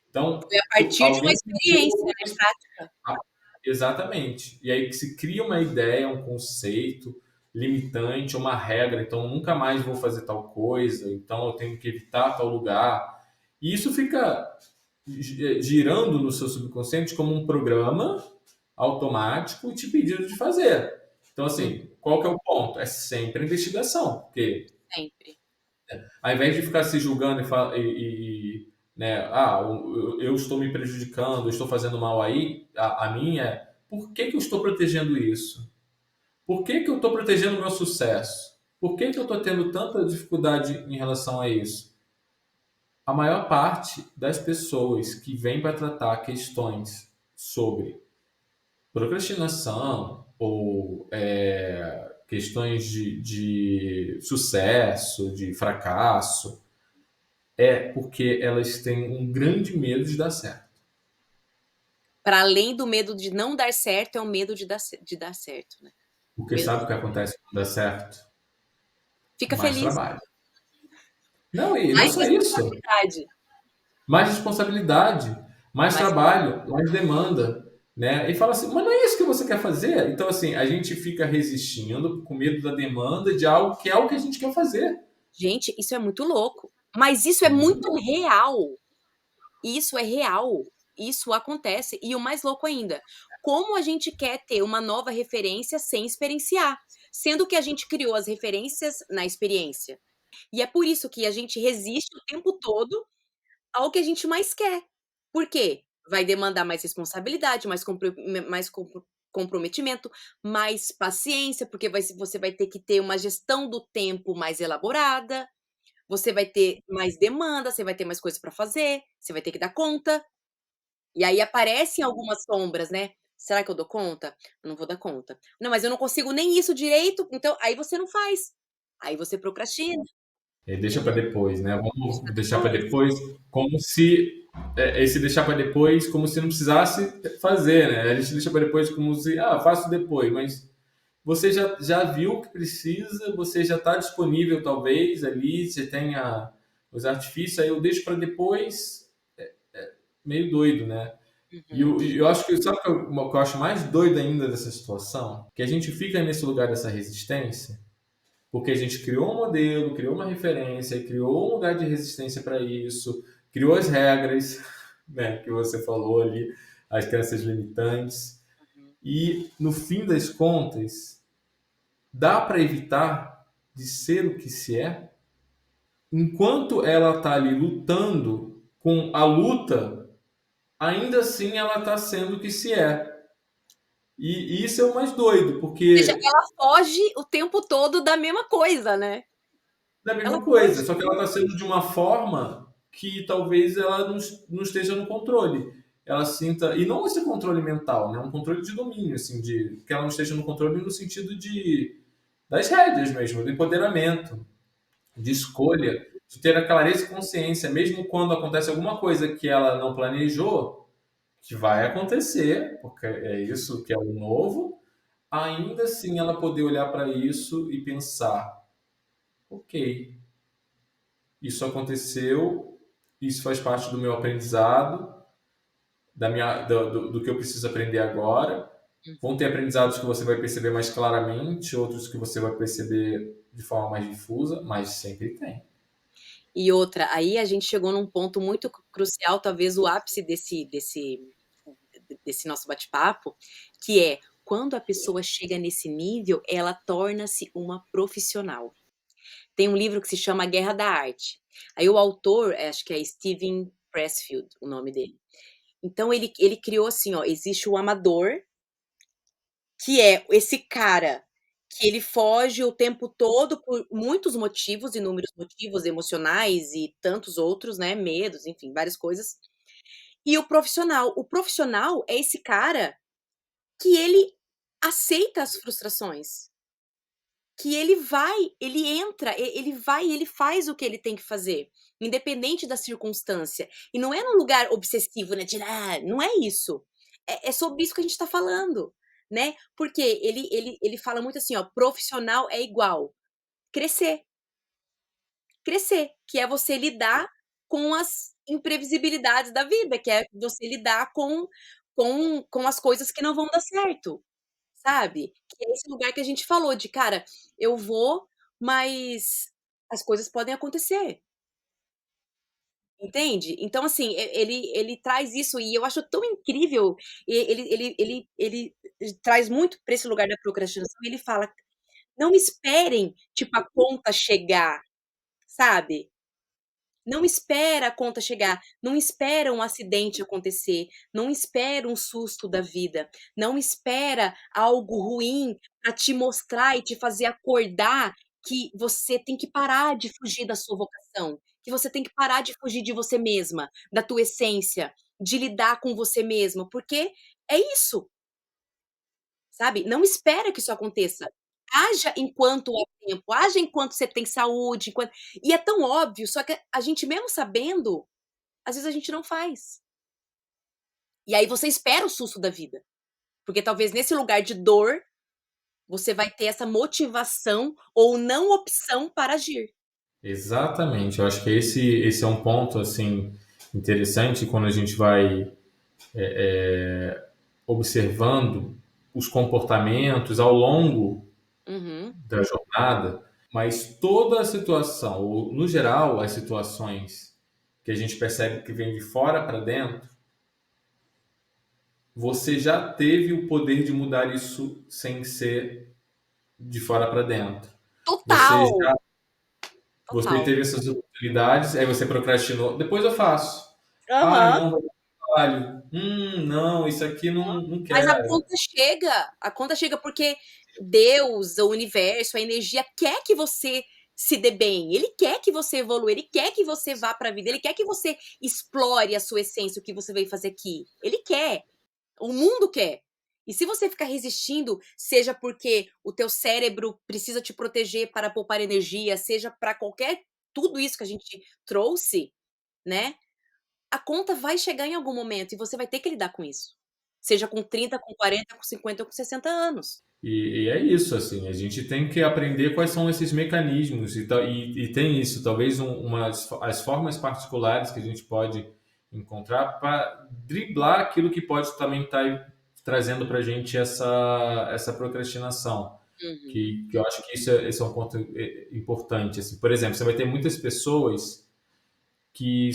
Então, foi a partir de uma alguém experiência, né, prática. exatamente. E aí que se cria uma ideia, um conceito limitante, uma regra, então nunca mais vou fazer tal coisa, então eu tenho que evitar tal lugar. E isso fica girando no seu subconsciente como um programa automático te pedindo de fazer. Então, Hum, assim, qual que é o ponto? É sempre a investigação, porque sempre. ao invés de ficar se julgando né, eu estou me prejudicando, eu estou fazendo mal aí, a mim é, por que que eu estou protegendo isso? Por que que eu estou protegendo o meu sucesso? Por que que eu estou tendo tanta dificuldade em relação a isso? A maior parte das pessoas que vêm para tratar questões sobre procrastinação ou questões de sucesso, de fracasso, é porque elas têm um grande medo de dar certo. Para além do medo de não dar certo, é o medo de dar certo, né. O Porque medo sabe o que acontece quando dá certo? fica Mais feliz, trabalho. Não, e não mais só isso. responsabilidade, Mais responsabilidade, mais mais trabalho, mais demanda, né? E fala assim, mas não é isso que você quer fazer? Então, assim, a gente fica resistindo com medo da demanda de algo que é algo que a gente quer fazer. gente, isso é muito louco, mas isso é É muito muito bom. real. Isso é real, isso acontece. E o mais louco ainda, como a gente quer ter uma nova referência sem experienciar, sendo que a gente criou as referências na experiência. E é por isso que a gente resiste o tempo todo ao que a gente mais quer. Por quê? Vai demandar mais responsabilidade, mais comprometimento, mais paciência, porque você vai ter que ter uma gestão do tempo mais elaborada, você vai ter mais demanda, você vai ter mais coisas para fazer, você vai ter que dar conta. E aí aparecem algumas sombras, né. "Será que eu dou conta? Eu não vou dar conta. Não, mas eu não consigo nem isso direito", então aí você não faz, aí você procrastina. Deixa para depois, né? Deixa Vamos pra deixar para depois. depois, como se esse deixar para depois, como se não precisasse fazer, né? A gente deixa para depois como se, faço depois, mas você já viu o que precisa, você já está disponível talvez ali, você tenha os artifícios, aí eu deixo para depois, meio doido, né? Uhum. E eu acho que, sabe o que eu acho mais doido ainda dessa situação? Que a gente fica nesse lugar dessa resistência, porque a gente criou um modelo, criou uma referência, criou um lugar de resistência para isso, criou as regras, né, que você falou ali, as crenças limitantes. E no fim das contas, dá para evitar de ser o que se é? Enquanto ela está ali lutando com a luta, ainda assim ela está sendo o que se é. E isso é o mais doido, Ou seja, porque ela foge o tempo todo da mesma coisa, né. é a Ela mesma coisa, foge. só que ela está sendo de uma forma que talvez ela não esteja no controle. Ela sinta, e não esse controle mental, né? Um controle de domínio, assim, de que ela não esteja no controle no sentido de das rédeas mesmo, do empoderamento, de escolha, de ter a clareza e consciência, mesmo quando acontece alguma coisa que ela não planejou, que vai acontecer, porque é isso que é o novo, ainda assim ela poder olhar para isso e pensar, ok, isso aconteceu, isso faz parte do meu aprendizado, do que eu preciso aprender agora. Vão ter aprendizados que você vai perceber mais claramente, outros que você vai perceber de forma mais difusa, mas sempre tem. E outra, aí a gente chegou num ponto muito crucial, talvez o ápice desse nosso bate-papo, que é quando a pessoa chega nesse nível, ela torna-se uma profissional. Tem um livro que se chama A Guerra da Arte. Aí o autor, acho que é Steven Pressfield, o nome dele. Então ele criou assim, ó, existe o amador, que é esse cara que ele foge o tempo todo por muitos motivos, inúmeros motivos emocionais e tantos outros, né, medos, enfim, várias coisas. E o profissional é esse cara que ele aceita as frustrações, que ele entra, ele vai e ele faz o que ele tem que fazer, independente da circunstância. E não é num lugar obsessivo, né, de não é isso. É sobre isso que a gente tá falando, né. Porque ele fala muito assim, ó: "Profissional é igual crescer". Crescer, que é você lidar com as imprevisibilidades da vida, que é você lidar com as coisas que não vão dar certo. Sabe? Que é esse lugar que a gente falou de: "Cara, eu vou, mas as coisas podem acontecer", entende? Então, assim, ele traz isso e eu acho tão incrível, e ele traz muito para esse lugar da procrastinação, ele fala: "Não esperem, tipo, a conta chegar", sabe? Não espera a conta chegar, não espera um acidente acontecer, não espera um susto da vida, não espera algo ruim para te mostrar e te fazer acordar que você tem que parar de fugir da sua vocação, que você tem que parar de fugir de você mesma, da tua essência, de lidar com você mesma, porque é isso. Sabe, não espera que isso aconteça. Haja enquanto há tempo, haja enquanto você tem saúde, enquanto e é tão óbvio, só que a gente mesmo sabendo, às vezes a gente não faz. E aí você espera o susto da vida, porque talvez nesse lugar de dor, você vai ter essa motivação ou não opção para agir. Exatamente, eu acho que esse é um ponto assim interessante quando a gente vai observando os comportamentos ao longo Uhum, da jornada, mas toda a situação, ou no geral, as situações que a gente percebe que vem de fora para dentro, você já teve o poder de mudar isso sem ser de fora para dentro. Você total, já você total. teve essas oportunidades, aí você procrastinou, depois eu faço. Ah, Aham. não, vai dar trabalho. Não, isso aqui não Mas quero. a conta chega porque Deus, o universo, a energia quer que você se dê bem, ele quer que você evolua, ele quer que você vá para a vida, ele quer que você explore a sua essência, o que você veio fazer aqui. Ele quer, o mundo quer. E se você ficar resistindo, seja porque o teu cérebro precisa te proteger para poupar energia, seja para qualquer tudo isso que a gente trouxe, né, a conta vai chegar em algum momento e você vai ter que lidar com isso. Seja com 30, com 40, com 50 ou com 60 anos. E é isso, assim, a gente tem que aprender quais são esses mecanismos e tem isso, talvez as formas particulares que a gente pode encontrar para driblar aquilo que pode também estar trazendo para a gente essa procrastinação, Uhum, que eu acho que esse é um ponto importante. Assim. Por exemplo, você vai ter muitas pessoas que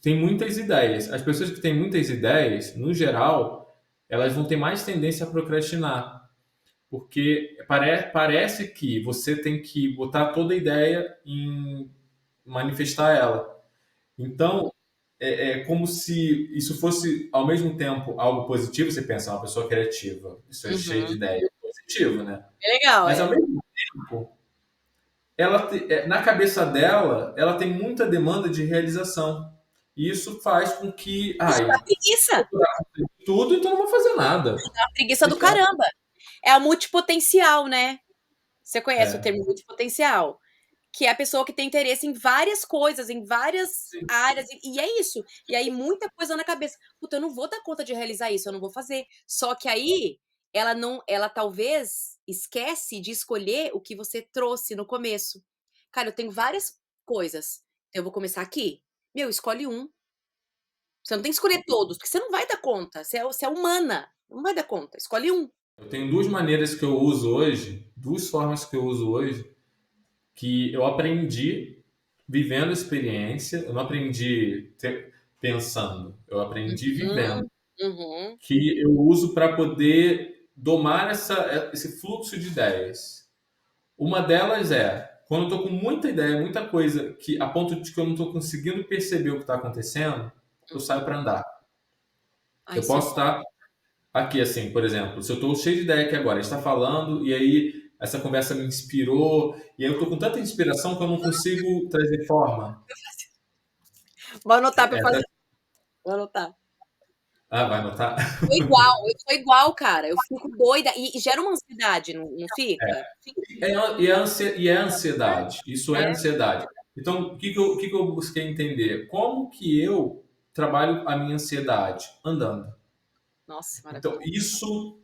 têm muitas ideias. As pessoas que têm muitas ideias, no geral, elas vão ter mais tendência a procrastinar porque parece que você tem que botar toda a ideia em manifestar ela. Então, é como se isso fosse, ao mesmo tempo, algo positivo. Você pensa, uma pessoa criativa, isso é cheio de uhum. ideia, positivo, né? É legal, Mas, é. ao mesmo tempo, na cabeça dela, ela tem muita demanda de realização. E isso faz com que, Isso dá ai, preguiça, tudo, então não vou fazer nada. dá uma preguiça do Deixa ela- caramba. É a multipotencial, né. Você conhece o É, termo multipotencial? Que é a pessoa que tem interesse em várias coisas, em várias sim. áreas, e é isso. E aí muita coisa na cabeça. "Puta, eu não vou dar conta de realizar isso, eu não vou fazer". Só que aí, ela talvez esquece de escolher o que você trouxe no começo. "Cara, eu tenho várias coisas, eu vou começar aqui". Meu, escolhe um. Você não tem que escolher todos, porque você não vai dar conta, você é humana, não vai dar conta, escolhe um. Eu tenho duas maneiras que eu uso hoje, duas formas que eu uso hoje, que eu aprendi vivendo a experiência, eu não aprendi pensando, eu aprendi vivendo, Uhum, uhum, que eu uso para poder domar esse fluxo de ideias. Uma delas é, quando eu estou com muita ideia, muita coisa, que a ponto de que eu não estou conseguindo perceber o que está acontecendo, eu saio uhum. para andar. Ah, Eu isso é posso bom. estar aqui, assim, por exemplo, se eu estou cheio de ideia aqui agora, a gente está falando e aí essa conversa me inspirou e aí eu estou com tanta inspiração que eu não consigo trazer forma. Vou anotar pra eu Essa, fazer, vou anotar. vai anotar? Eu sou igual, cara, eu fico doida e gera uma ansiedade, não fica? Fica. E é ansiedade, isso é É? ansiedade. Então, o que que eu busquei entender? Como que eu trabalho a minha ansiedade? Andando. Nossa, Então, maravilhoso. isso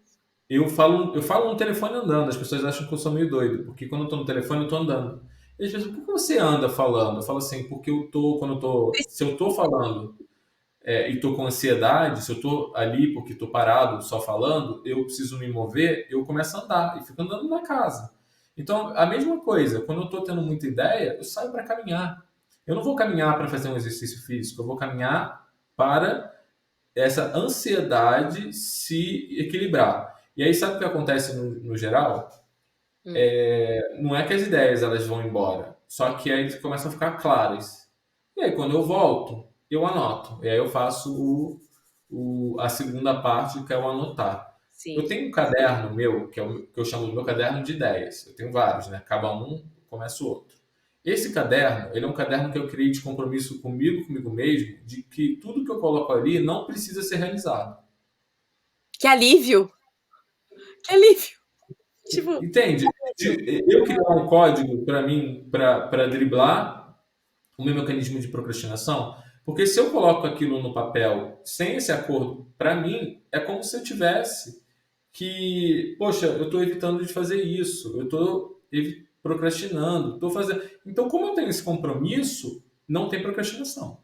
eu falo no telefone andando, as pessoas acham que eu sou meio doido, porque quando eu tô no telefone eu tô andando. E as pessoas, por que você anda falando? Eu falo assim, porque se eu tô falando e tô com ansiedade, se eu tô ali porque tô parado só falando, eu preciso me mover, eu começo a andar e fico andando na casa. Então, a mesma coisa, quando eu tô tendo muita ideia, eu saio para caminhar. Eu não vou caminhar para fazer um exercício físico, eu vou caminhar para essa ansiedade se equilibrar. E aí, sabe o que acontece no geral? Hum, Não é que as ideias elas vão embora, só que aí eles começam a ficar claras. E aí, quando eu volto, eu anoto. E aí eu faço a segunda parte, que é o anotar. Eu sim, tenho um caderno meu, que eu chamo do meu caderno de ideias. Eu tenho vários, né? Acaba um, começa o outro. Esse caderno, ele é um caderno que eu criei de compromisso comigo mesmo, de que tudo que eu coloco ali não precisa ser realizado. que alívio, que alívio. Tipo, Entende? Eu criar um código para mim, para driblar o meu mecanismo de procrastinação, porque se eu coloco aquilo no papel sem esse acordo, para mim é como se eu tivesse que, poxa, eu estou evitando de fazer isso, eu estou procrastinando, estou fazendo. Então, como eu tenho esse compromisso, não tem procrastinação.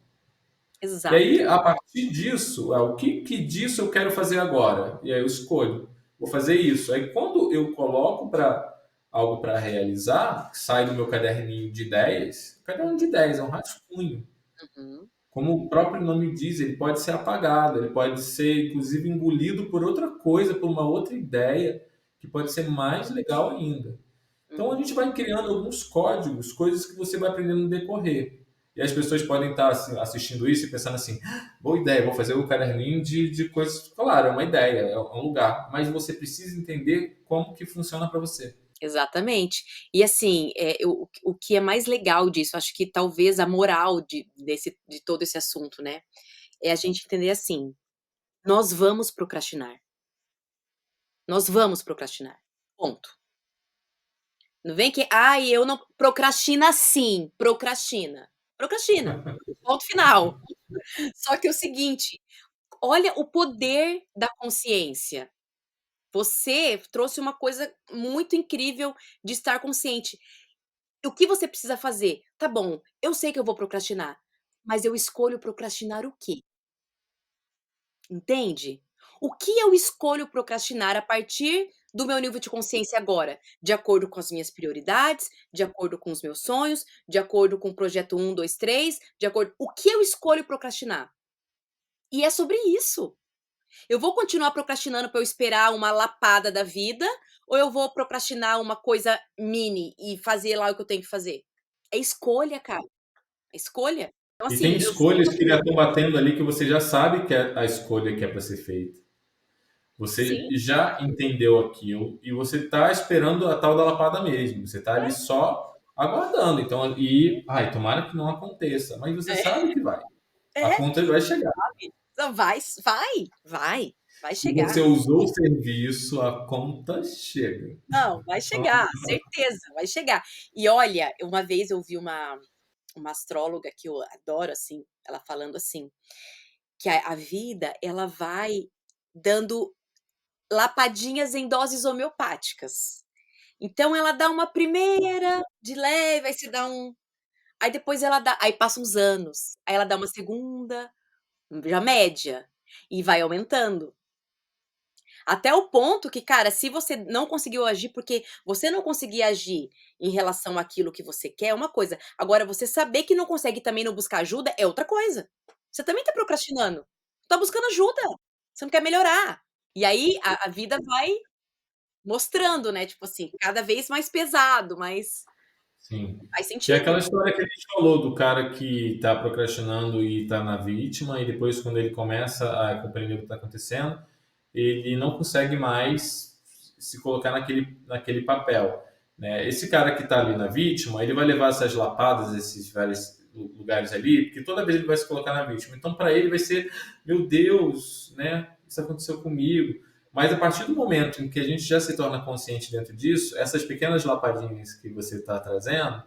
E exato, aí, a partir disso, o que disso eu quero fazer agora? E aí eu escolho, vou fazer isso. Aí quando eu coloco para algo para realizar, sai do meu caderninho de ideias, caderno de ideias é um rascunho. uhum, Como o próprio nome diz, ele pode ser apagado, ele pode ser inclusive engolido por outra coisa, por uma outra ideia, que pode ser mais legal ainda. Então a uhum. gente vai criando alguns códigos, coisas que você vai aprendendo no decorrer. E as pessoas podem estar assim, assistindo isso e pensando assim: "Ah, boa ideia, vou fazer o caderninho de coisas". Claro, é uma ideia, é um lugar, mas você precisa entender como que funciona para você. Exatamente. E assim, o que é mais legal disso, acho que talvez a moral de todo esse assunto, né, é a gente entender assim: nós vamos procrastinar, nós vamos procrastinar, ponto. Não vem que, ai, eu não procrastina sim, procrastina. Procrastina, ponto final. Só que é o seguinte, olha o poder da consciência. Você trouxe uma coisa muito incrível de estar consciente. O que você precisa fazer? Tá bom, eu sei que eu vou procrastinar, mas eu escolho procrastinar o quê? Entende? O que eu escolho procrastinar a partir do meu nível de consciência agora? De acordo com as minhas prioridades, de acordo com os meus sonhos, de acordo com o projeto 1, 2, 3, de acordo o que eu escolho procrastinar? E é sobre isso. Eu vou continuar procrastinando para eu esperar uma lapada da vida, ou eu vou procrastinar uma coisa mini e fazer lá o que eu tenho que fazer? É escolha, cara, é escolha. Então E tem assim, eu escolhas que já estão batendo ali que você já sabe que é a escolha que é para ser feita. Você sim, já entendeu aquilo e você está esperando a tal da lapada mesmo. Você está ali só aguardando. Então, ai, tomara que não aconteça, mas você é, sabe que vai. A é, conta vai chegar. não, vai Se chegar. você usou o serviço, a conta chega. Não, vai chegar, certeza, vai chegar. E olha, uma vez eu vi uma astróloga que eu adoro, assim, ela falando assim, que a vida ela vai dando lapadinhas em doses homeopáticas. Então ela dá uma primeira de leve, aí você dá aí depois ela dá aí passa uns anos, aí ela dá uma segunda, já média, e vai aumentando. Até o ponto que, cara, se você não conseguiu agir porque você não conseguir agir em relação àquilo que você quer é uma coisa, agora você saber que não consegue e também não buscar ajuda é outra coisa. Você também tá procrastinando, tá buscando ajuda, você não quer melhorar. E aí a vida vai mostrando, né, tipo assim, cada vez mais pesado, mas Sim. faz Que é aquela sentido. história que a gente falou do cara que está procrastinando e está na vítima, e depois, quando ele começa a compreender o que está acontecendo, ele não consegue mais se colocar naquele papel. Né? Esse cara que está ali na vítima, ele vai levar essas lapadas, esses vários lugares ali, porque toda vez ele vai se colocar na vítima. Então, para ele, vai ser: meu Deus, né? Isso aconteceu comigo. Mas a partir do momento em que a gente já se torna consciente dentro disso, essas pequenas lapadinhas que você está trazendo,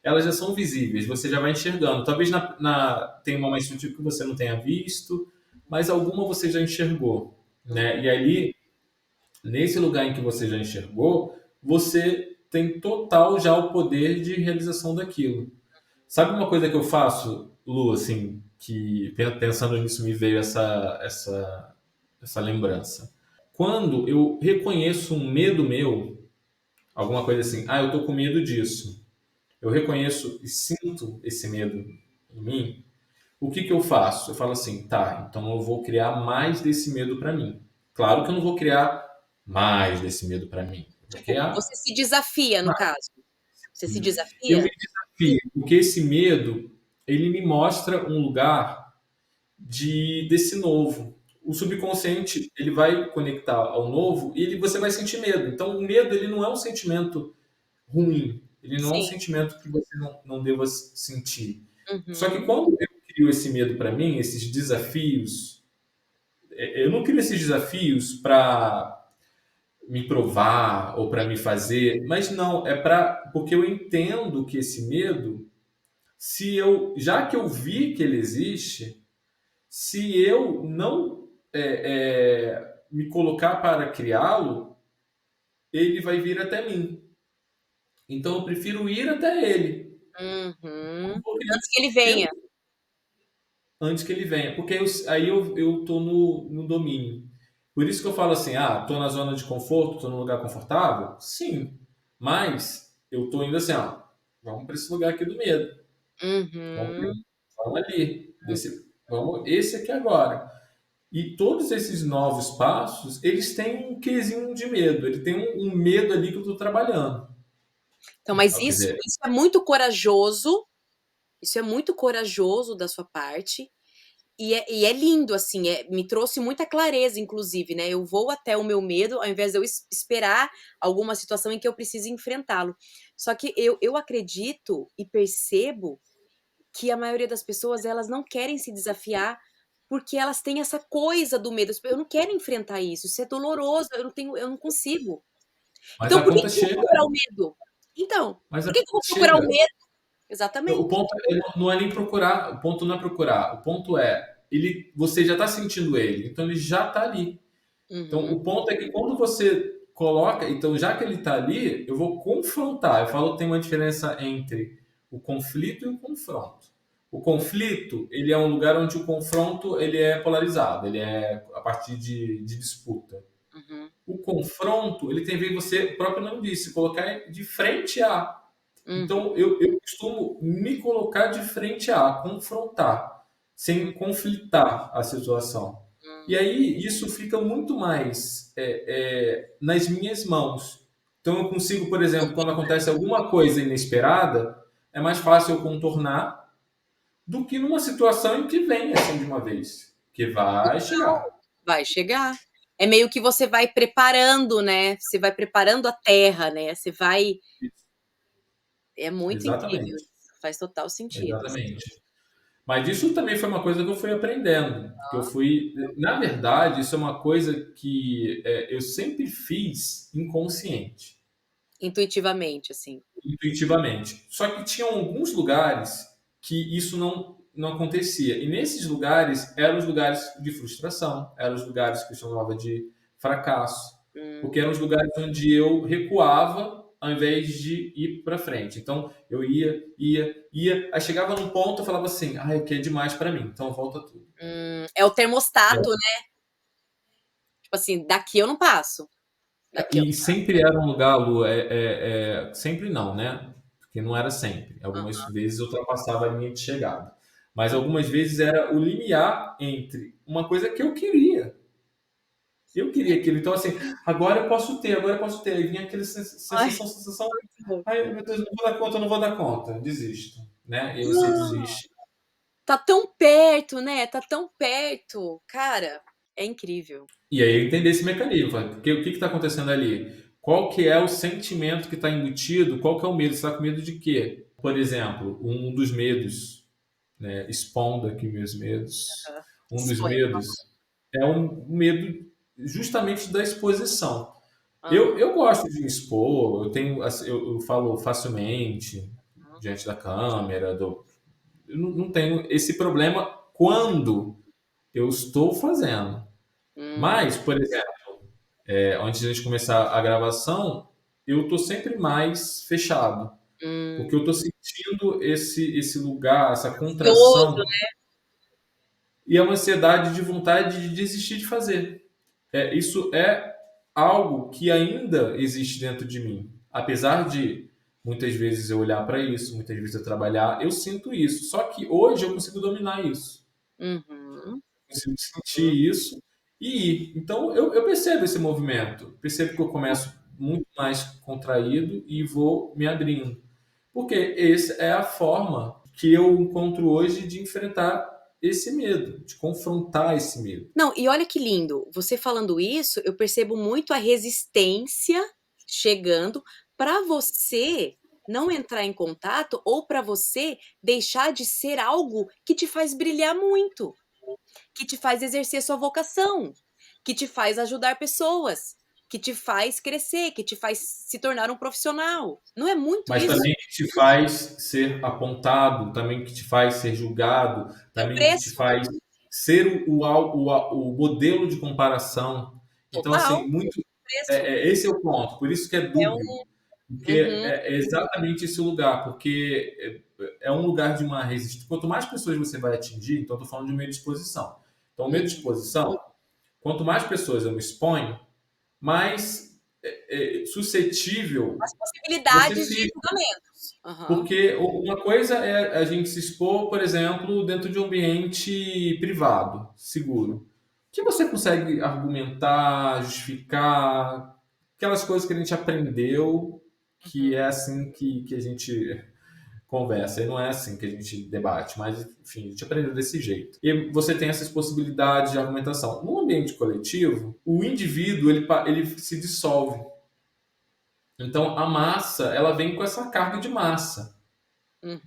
elas já são visíveis, você já vai enxergando. Talvez tenha uma mais sutil que você não tenha visto, mas alguma você já enxergou. Né? Uhum. E ali, nesse lugar em que você já enxergou, você tem total já o poder de realização daquilo. Sabe uma coisa que eu faço, Lu, assim, que pensando nisso me veio essa lembrança. Quando eu reconheço um medo meu, alguma coisa assim, eu tô com medo disso. Eu reconheço e sinto esse medo em mim. O que que eu faço? Eu falo assim, tá, então eu vou criar mais desse medo para mim. Claro que eu não vou criar mais desse medo para mim. Eu vou Tipo, criar você se desafia no caso? Você se eu me desafia? desafio, porque esse medo, ele me mostra um lugar desse novo. O subconsciente, ele vai conectar ao novo e você vai sentir medo. Então, o medo, ele não é um sentimento ruim. Ele não é um Sim. sentimento que você não deva sentir. Só que Uhum. quando eu crio esse medo para mim, esses desafios, eu não crio esses desafios para me provar ou para me fazer, mas não, é para porque eu entendo que esse medo, se eu, já que eu vi que ele existe, se eu não me colocar para criá-lo, ele vai vir até mim. Então eu prefiro ir até ele. Uhum. Não vou criar Antes que ele esse venha. antes que ele venha, porque aí eu tô no domínio. Por isso que eu falo assim, tô na zona de conforto, tô num lugar confortável? Sim, mas eu tô indo assim, vamos para esse lugar aqui do medo, vamos, Uhum. vamos ali, vamos esse aqui agora. E todos esses novos passos, eles têm um quesinho de medo, ele tem um medo ali que eu estou trabalhando. Então, mas Quer isso dizer, isso é muito corajoso, isso é muito corajoso da sua parte, e é lindo, assim, me trouxe muita clareza inclusive, né, eu vou até o meu medo, ao invés de eu esperar alguma situação em que eu precise enfrentá-lo. Só que eu acredito e percebo que a maioria das pessoas, elas não querem se desafiar, porque elas têm essa coisa do medo, eu não quero enfrentar isso é doloroso, eu não consigo. mas Então a por que conta que eu vou chega procurar o medo? Então, Mas por a que que eu vou procurar o chega. medo? O Exatamente. ponto não é nem procurar, o ponto não é procurar, o ponto é, você já está sentindo ele, então ele já está ali. Então, Uhum, o ponto é que quando você coloca, então já que ele está ali, eu vou confrontar. Eu falo que tem uma diferença entre o conflito e o confronto. O conflito, ele é um lugar onde o confronto ele é polarizado, ele é a partir de disputa. uhum, O confronto, ele tem a ver, você, o próprio nome disse, colocar de frente a. uhum, Então, eu costumo me colocar de frente a, confrontar, sem hum, conflitar a situação. E hum. aí, isso fica muito mais nas minhas mãos. Então, eu consigo, por exemplo, quando acontece alguma coisa inesperada, é mais fácil eu contornar do que numa situação em que vem assim de uma vez, que vai chegar. Vai chegar. É meio que você vai preparando, né, você vai preparando a terra, né, você vai é muito incrível Exatamente, isso, faz total sentido, assim. exatamente. Mas isso também foi uma coisa que eu fui aprendendo, que eu fui, na verdade, isso é uma coisa que eu sempre fiz inconsciente, Intuitivamente, assim. intuitivamente. Só que tinham alguns lugares que isso não acontecia. E nesses lugares eram os lugares de frustração, eram os lugares que eu chamava de fracasso, Hum. porque eram os lugares onde eu recuava ao invés de ir para frente. Então eu ia, aí chegava num ponto eu falava assim, ah, aqui é demais para mim, então volta tudo. É o termostato, né, tipo assim: "Daqui eu não passo, daqui eu E não passo". sempre era um lugar, Lu, sempre não, né? Porque não era sempre. Algumas Aham. vezes eu ultrapassava a linha de chegada. Mas algumas vezes era o limiar entre uma coisa que eu queria. Eu queria aquilo. Então, assim, agora eu posso ter, agora eu posso ter. Aí vinha aquela Ai, sensação, muito bom. ai, meu Deus, não vou dar conta, não vou dar conta. Desisto, né? E aí você desiste. Tá tão perto, né, tá tão perto. Cara, é incrível. E aí eu entender esse mecanismo, porque o que está acontecendo ali? Qual que é o sentimento que está embutido? Qual que é o medo? Você está com medo de quê? Por exemplo, um dos medos, né, expondo aqui meus medos, Aham. um dos Exponha. medos é um medo justamente da exposição. Aham. Eu gosto de me expor, eu tenho, assim, eu falo facilmente diante da câmera, eu não tenho esse problema quando eu estou fazendo. Hum, Mas, por exemplo, antes de a gente começar a gravação, eu tô sempre mais fechado, porque hum. eu tô sentindo esse lugar, essa Ansioso, contração e a uma ansiedade de vontade de desistir de fazer. Isso é algo que ainda existe dentro de mim, apesar de muitas vezes eu olhar para isso, muitas vezes eu trabalhar, eu sinto isso. Só que hoje eu consigo dominar isso, uhum, consigo sentir uhum. isso e ir. Então eu percebo esse movimento, percebo que eu começo muito mais contraído e vou me abrindo. Porque essa é a forma que eu encontro hoje de enfrentar esse medo, de confrontar esse medo. Não, e olha que lindo, você falando isso, eu percebo muito a resistência chegando para você não entrar em contato ou para você deixar de ser algo que te faz brilhar muito, que te faz exercer sua vocação, que te faz ajudar pessoas, que te faz crescer, que te faz se tornar um profissional. Não é muito Mas isso? também que te faz ser apontado, também que te faz ser julgado, Tem um também que te preço, faz ser o modelo de comparação. Então, total, assim, muito preço. esse é o ponto. Por isso que é É dúbio, um porque uhum, é exatamente esse o lugar, porque é um lugar de uma resistência. Quanto mais pessoas você vai atingir, então estou falando de meio de exposição. Então, o meio de uhum. exposição, quanto mais pessoas eu me exponho, mais suscetível As você possibilidades de fica. julgamentos. Aham. Porque uma coisa é a gente se expor, por exemplo, dentro de um ambiente privado, seguro, que você consegue argumentar, justificar, aquelas coisas que a gente aprendeu, que Uhum. é assim que a gente conversa, e não é assim que a gente debate, mas enfim, a gente aprendeu desse jeito. E você tem essas possibilidades de argumentação. No ambiente coletivo, o indivíduo ele se dissolve. Então a massa, ela vem com essa carga de massa.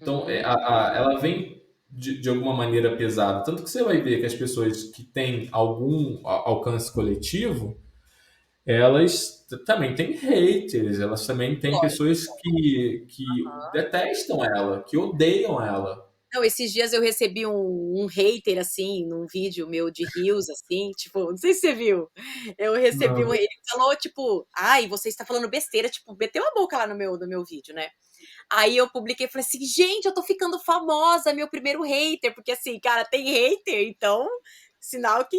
Então, Uhum. ela vem de alguma maneira pesada. Tanto que você vai ver que as pessoas que têm algum alcance coletivo, também têm haters, elas também têm Lógico. pessoas que detestam ela, que odeiam ela. Não, esses dias eu recebi um hater, assim, num vídeo meu de reels, assim, tipo, não sei se você viu. Eu recebi Não. ele falou, tipo: "Ai, você está falando besteira", tipo, meteu a boca lá no meu vídeo, né. Aí eu publiquei e falei assim: "Gente, eu tô ficando famosa, meu primeiro hater", porque assim, cara, tem hater, então sinal que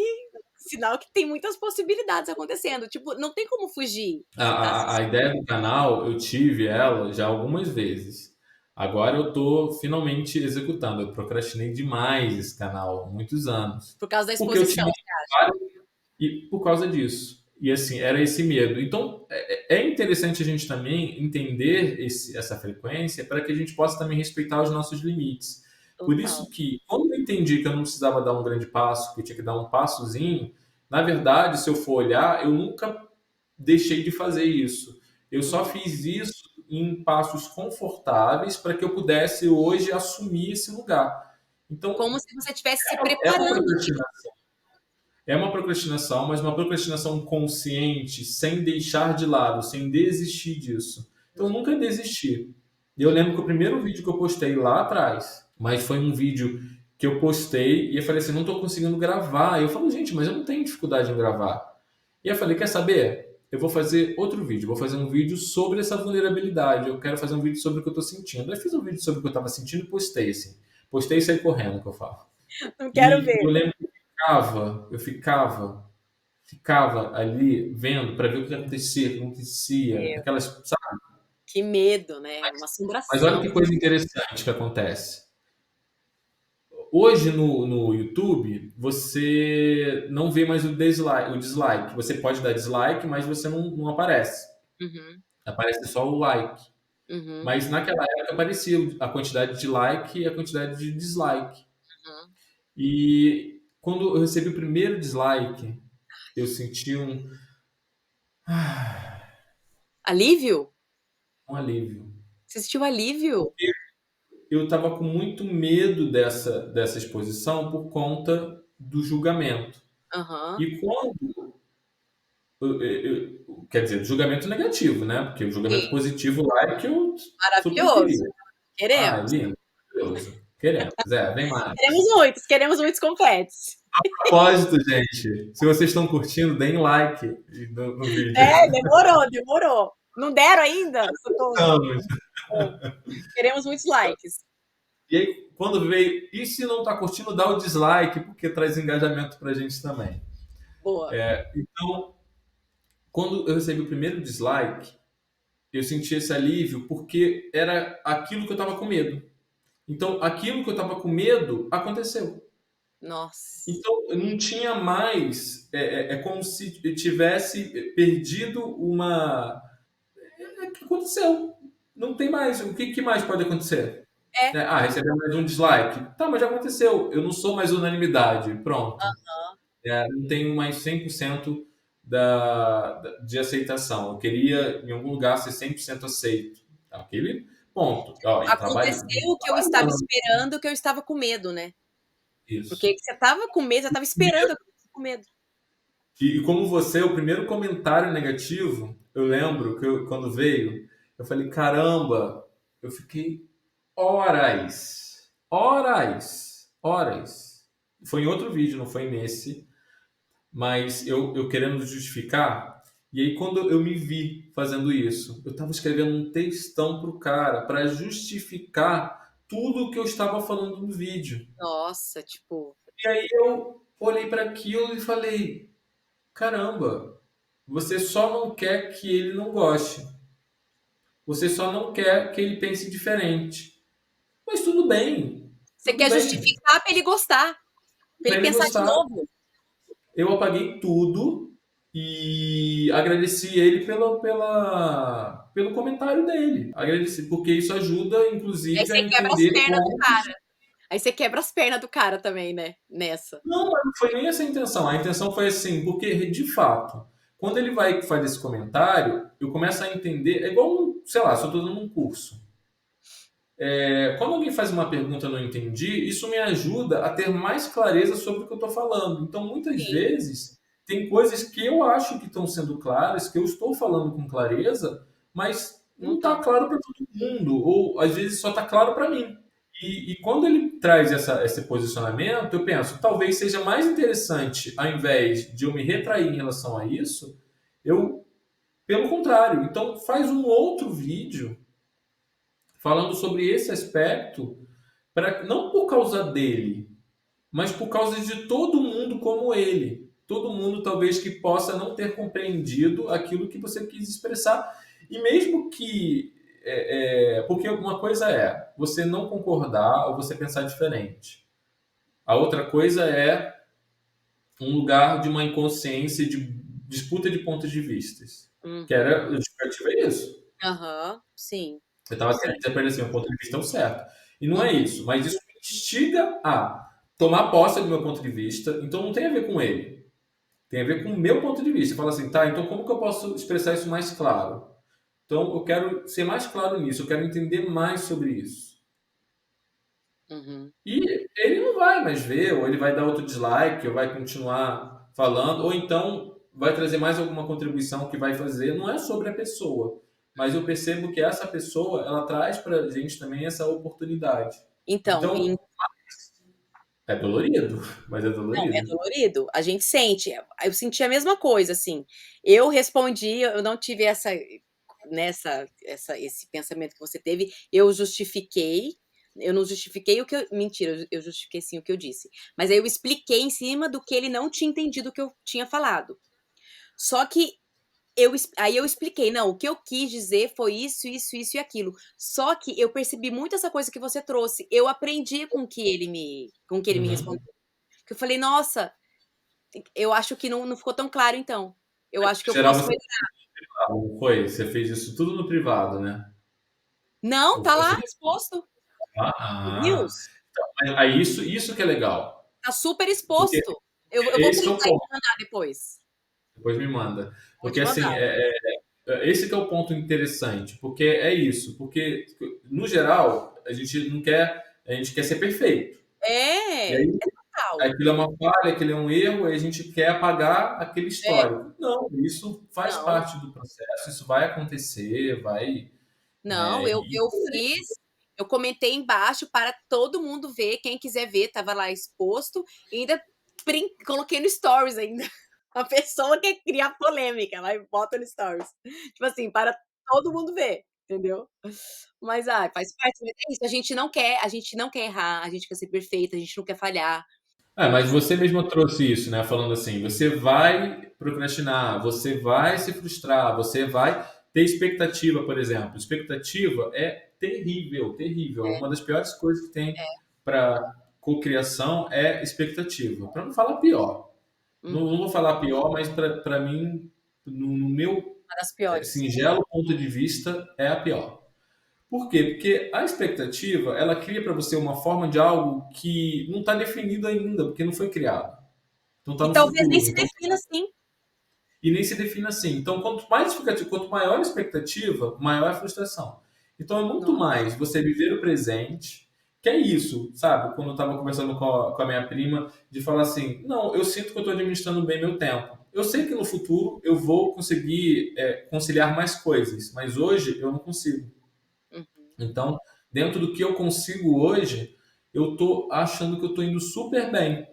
sinal que tem muitas possibilidades acontecendo, tipo, não tem como fugir. A, Você tá a ideia assistindo do canal, eu tive ela já algumas vezes. Agora eu tô finalmente executando. Eu procrastinei demais esse canal, há muitos anos. por causa da Porque eu exposição, tinha você acha? vários, e por causa disso. E assim, era esse medo. Então, é interessante a gente também entender essa frequência para que a gente possa também respeitar os nossos limites. Por Total. isso que, quando eu entendi que eu não precisava dar um grande passo, que eu tinha que dar um passozinho, na verdade, se eu for olhar, eu nunca deixei de fazer isso. Eu só Uhum. fiz isso em passos confortáveis para que eu pudesse hoje assumir esse lugar. Então, Como se você estivesse se é uma preparando, tipo procrastinação. É uma procrastinação, mas uma procrastinação consciente, sem deixar de lado, sem desistir disso. Então, eu uhum, nunca desisti. Eu uhum. lembro que o primeiro vídeo que eu postei lá atrás, mas foi um vídeo que eu postei e eu falei assim, não estou conseguindo gravar. Eu falei, gente, mas eu não tenho dificuldade em gravar. E eu falei, quer saber? Eu vou fazer outro vídeo, vou fazer um vídeo sobre essa vulnerabilidade. Eu quero fazer um vídeo sobre o que eu estou sentindo. Aí fiz um vídeo sobre o que eu estava sentindo e postei assim. Postei e saí correndo, que eu falo. Não quero E ver. eu lembro que eu ficava ali vendo para ver o que acontecia, o que acontecia, Meu, aquelas, sabe? que medo, né, uma Mas olha assombração. que coisa interessante que acontece. Hoje no YouTube, você não vê mais o dislike. Você pode dar dislike, mas você não aparece. Uhum, Aparece só o like. uhum, Mas naquela época aparecia a quantidade de like e a quantidade de dislike. uhum. E quando eu recebi o primeiro dislike, eu senti Alívio? um alívio. Você sentiu alívio? Porque eu estava com muito medo dessa exposição por conta do julgamento. Aham. E quando quer dizer, julgamento negativo, né? Porque o julgamento Sim, positivo lá é que eu super maravilhoso. queria. Ah, Queremos. lindo, maravilhoso. Queremos. Vem mais. Queremos muitos confetes. Propósito, gente. Se vocês estão curtindo, deem like no vídeo. É, demorou, demorou. Não deram ainda? Socorro. Estamos. Hã. Queremos muitos likes. E aí, quando veio, e se não está curtindo, dá o dislike, porque traz engajamento pra gente também. Boa. Então, quando eu recebi o primeiro dislike, eu senti esse alívio porque era aquilo que eu estava com medo. Então, aquilo que eu estava com medo aconteceu. Nossa. Então, eu não tinha mais. É como se eu tivesse perdido uma. O que aconteceu? Não tem mais. O que mais pode acontecer? É. Recebeu mais um dislike. Tá, mas já aconteceu. Eu não sou mais unanimidade. Pronto. Aham. Não tenho mais 100% de aceitação. Eu queria, em algum lugar, ser 100% aceito. Aquele ponto. Ó, e Aconteceu o que eu estava trabalhando esperando, o que eu estava com medo, né. isso. Porque você estava com medo, você estava esperando acontecer com medo. E como você, o primeiro comentário negativo, eu lembro que quando veio, eu falei, caramba, eu fiquei horas. Foi em outro vídeo, não foi nesse, mas eu querendo justificar. E aí, quando eu me vi fazendo isso, eu estava escrevendo um textão pro cara para justificar tudo o que eu estava falando no vídeo. Nossa, tipo, E aí eu olhei para aquilo e falei, caramba, você só não quer que ele não goste. Você só não quer que ele pense diferente. Mas tudo bem, você tudo quer bem. justificar pra ele gostar, pra Para ele ele pensar de gostar, novo. eu apaguei tudo e agradeci ele pelo comentário dele. Agradeci, porque isso ajuda, Aí inclusive, a você quebra as entender pernas do pontos. cara. Aí você quebra as pernas do cara também, né, nessa. Não, mas não foi nem essa a intenção. A intenção foi assim, porque de fato, quando ele vai fazer esse comentário, eu começo a entender. É igual, sei lá, se eu estou dando um curso. Quando alguém faz uma pergunta e eu não entendi, isso me ajuda a ter mais clareza sobre o que eu estou falando. Então, muitas Sim. vezes, tem coisas que eu acho que estão sendo claras, que eu estou falando com clareza, mas Não não está tá. claro para todo mundo, ou às vezes só está claro para mim. E quando ele traz esse posicionamento, eu penso, talvez seja mais interessante, ao invés de eu me retrair em relação a isso, eu, pelo contrário, então faz um outro vídeo falando sobre esse aspecto, não por causa dele, mas por causa de todo mundo como ele. Todo mundo talvez que possa não ter compreendido aquilo que você quis expressar. E mesmo que. Porque uma coisa é você não concordar ou você pensar diferente. A outra coisa é um lugar de uma inconsciência de disputa de pontos de vistas. Que Uhum. era, o justificativo é isso. Aham. Sim, Eu estava querendo sim. dizer para ele assim, meu ponto de vista é o certo. E não é Uhum. isso, mas isso me instiga a tomar posse do meu ponto de vista, então não tem a ver com ele, tem a ver com o meu ponto de vista. Fala assim, tá, então como que eu posso expressar isso mais claro? Então eu quero ser mais claro nisso, eu quero entender mais sobre isso. Uhum. E ele não vai mais ver, ou ele vai dar outro dislike, ou vai continuar falando, ou então vai trazer mais alguma contribuição que vai fazer. Não é sobre a pessoa, mas eu percebo que essa pessoa, ela traz para a gente também essa oportunidade. Então, Então, é dolorido, mas é não, é dolorido. dolorido, a gente sente. Eu senti a mesma coisa, assim. Eu respondi, eu não tive esse pensamento que você teve, eu justifiquei, eu não justifiquei o que eu mentira, eu justifiquei sim o que eu disse. Mas aí eu expliquei em cima do que ele não tinha entendido o que eu tinha falado. Só que aí eu expliquei: "Não, o que eu quis dizer foi isso, isso, isso e aquilo". Só que eu percebi muito essa coisa que você trouxe, eu aprendi com o que ele me respondeu. Uhum. Que eu falei: "Nossa, eu acho que não ficou tão claro então. Eu acho que Em eu geral, posso você melhorar". não foi? Você fez isso tudo no privado, né? Não, Ou tá lá você... exposto. Ah, Reels, aí isso que é legal. tá super Porque exposto. Eu vou esse que é o printar e ponto. te mandar depois. Depois me manda. Vou Porque te assim, mandar. esse que é o ponto interessante, porque é isso, porque no geral a gente quer ser perfeito. E É, aí é total. aquilo é uma falha, aquilo é um erro, e a gente quer apagar aquele É, histórico. Não, isso faz não. parte do processo, isso vai acontecer, vai, Não, né? eu fiz, eu comentei embaixo para todo mundo ver, quem quiser ver, estava lá exposto, e ainda coloquei no stories ainda. A pessoa quer criar polêmica, vai e bota no stories. Tipo assim, para todo mundo ver, entendeu? Mas, ai, faz parte, mas é isso, a gente não quer errar, a gente quer ser perfeita, a gente não quer falhar. Mas você mesmo trouxe isso, né? Falando assim, você vai procrastinar, você vai se frustrar, você vai ter expectativa, por exemplo. Expectativa é terrível, terrível. É, Uma das piores coisas que tem é. para cocriação é expectativa. Para não falar pior. Não Uhum. vou falar pior, mas para mim, no meu Uma das piores. singelo ponto de vista, é a pior. Por quê? Porque a expectativa, ela cria para você uma forma de algo que não está definido ainda, porque não foi criado. Então está E no talvez nem futuro. se Então, defina assim. e nem se define assim. Então, quanto maior a expectativa, maior a frustração. Então, é muito Nossa. mais você viver o presente, que é isso, sabe? Quando eu estava conversando com a minha prima, de falar assim: não, eu sinto que eu estou administrando bem meu tempo. Eu sei que no futuro eu vou conseguir conciliar mais coisas, mas hoje eu não consigo. Uhum. Então, dentro do que eu consigo hoje, eu estou achando que eu estou indo super bem.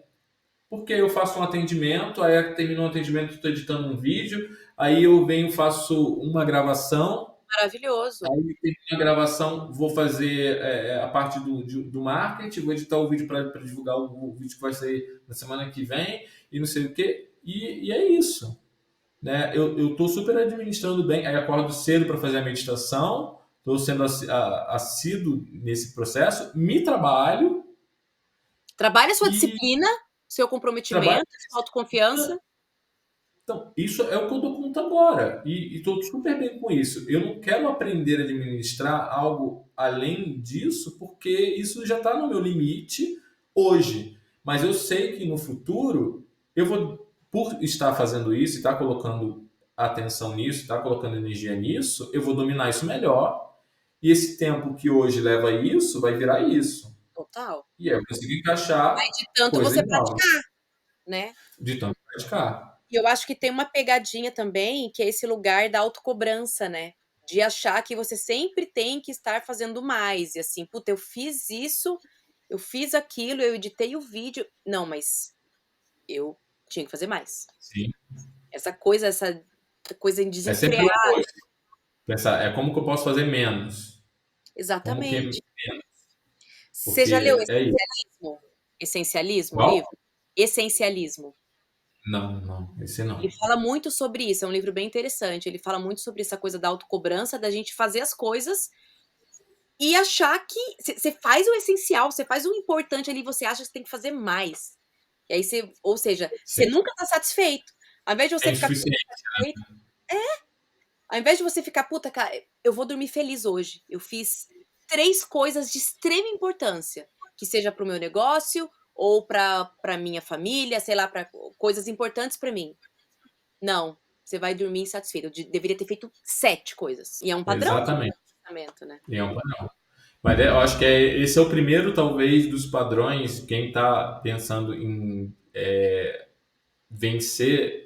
Porque eu faço um atendimento, aí termino um atendimento, estou editando um vídeo, aí eu venho, faço uma gravação, Maravilhoso. aí termino a gravação, vou fazer a parte do marketing, vou editar o vídeo para divulgar o vídeo que vai sair na semana que vem, e não sei o quê, e é isso. Né? Eu estou super administrando bem, aí acordo cedo para fazer a meditação, estou sendo assíduo nesse processo, me trabalho Trabalhe a sua e disciplina, seu trabalho. comprometimento, sua autoconfiança. Então, isso é o que eu dou conta agora. E estou super bem com isso. Eu não quero aprender a administrar algo além disso, porque isso já está no meu limite hoje. Mas eu sei que no futuro, eu vou, por estar fazendo isso, estar colocando atenção nisso, estar colocando energia nisso, eu vou dominar isso melhor. E esse tempo que hoje leva a isso, vai virar isso. Total. E aí eu consigo Aí encaixar de tanto coisas você novas, praticar, né. de tanto praticar. E eu acho que tem uma pegadinha também, que é esse lugar da autocobrança, né? De achar que você sempre tem que estar fazendo mais. E assim, puta, eu fiz isso, eu fiz aquilo, eu editei o vídeo. Não, mas eu tinha que fazer mais. Sim. Essa coisa É sempre o desenfreada. oposto. Pensar, é como que eu posso fazer menos? Como que Exatamente. menos? Você já leu Porque é isso. Essencialismo? Essencialismo, o Qual? livro? Essencialismo. Não, não, esse não. Ele fala muito sobre isso, é um livro bem interessante. Ele fala muito sobre essa coisa da autocobrança, da gente fazer as coisas e achar que você faz o essencial, você faz o importante ali, você acha que você tem que fazer mais. E aí você, ou seja, você Sim. nunca tá satisfeito. Ao invés de É você ficar insuficiente. satisfeito, ao invés de você ficar, puta, cara, eu vou dormir feliz hoje. Eu fiz 3 coisas de extrema importância, que seja para o meu negócio ou para minha família, sei lá, para coisas importantes para mim. Não, você vai dormir insatisfeito. Eu deveria ter feito 7 coisas. E é um padrão de Exatamente. pensamento, né? E é um padrão. Mas eu acho que esse é o primeiro, talvez, dos padrões. Quem está pensando em vencer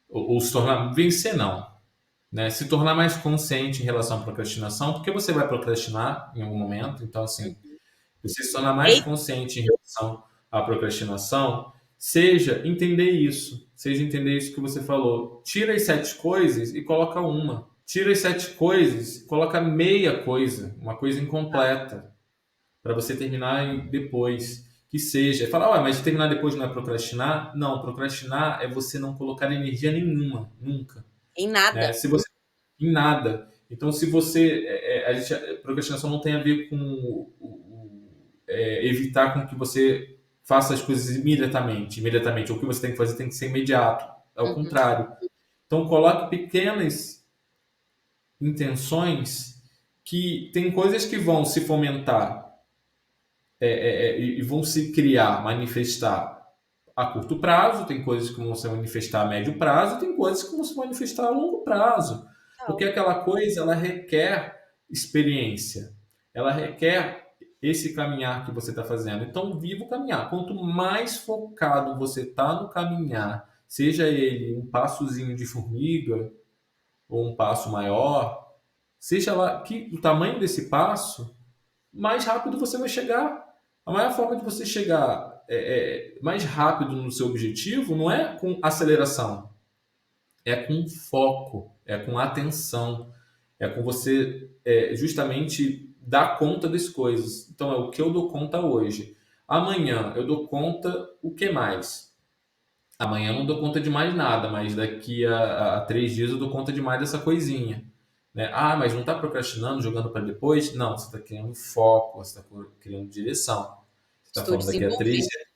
ou se tornar, vencer não, né? Se tornar mais consciente em relação à procrastinação, porque você vai procrastinar em algum momento. Então, assim, Uhum. você se tornar mais Ei, consciente em relação à procrastinação, seja entender isso que você falou. Tira as 7 coisas e coloca uma. Tira as 7 coisas, coloca meia coisa, uma coisa incompleta, para você terminar depois. Que seja. Fala, ué, mas terminar depois não é procrastinar? Não, procrastinar é você não colocar energia nenhuma, nunca. em Né? nada. Se você em nada. Então, se você a procrastinação não tem a ver com evitar com que você faça as coisas imediatamente. O que você tem que fazer tem que ser imediato. É o Uhum. contrário. Então, coloque pequenas intenções que tem coisas que vão se fomentar e vão se criar, manifestar a curto prazo, tem coisas que vão se manifestar a médio prazo, tem coisas que vão se manifestar a longo prazo. Porque Total. aquela coisa, ela requer experiência, ela requer esse caminhar que você está fazendo. Então, viva o caminhar. Quanto mais focado você está no caminhar, seja ele um passozinho de formiga ou um passo maior, seja lá que o tamanho desse passo, mais rápido você vai chegar. A maior forma de você chegar mais rápido no seu objetivo não é com aceleração, é com foco, é com atenção, é com você justamente dar conta das coisas. Então, é o que eu dou conta hoje. Amanhã eu dou conta o que mais? Amanhã eu não dou conta de mais nada, mas daqui a 3 dias eu dou conta de mais dessa coisinha. Né? Ah, mas não está procrastinando, jogando para depois? Não, você está criando foco, você está criando direção. Você está Estou falando daqui a 3 desenvolvendo. dias.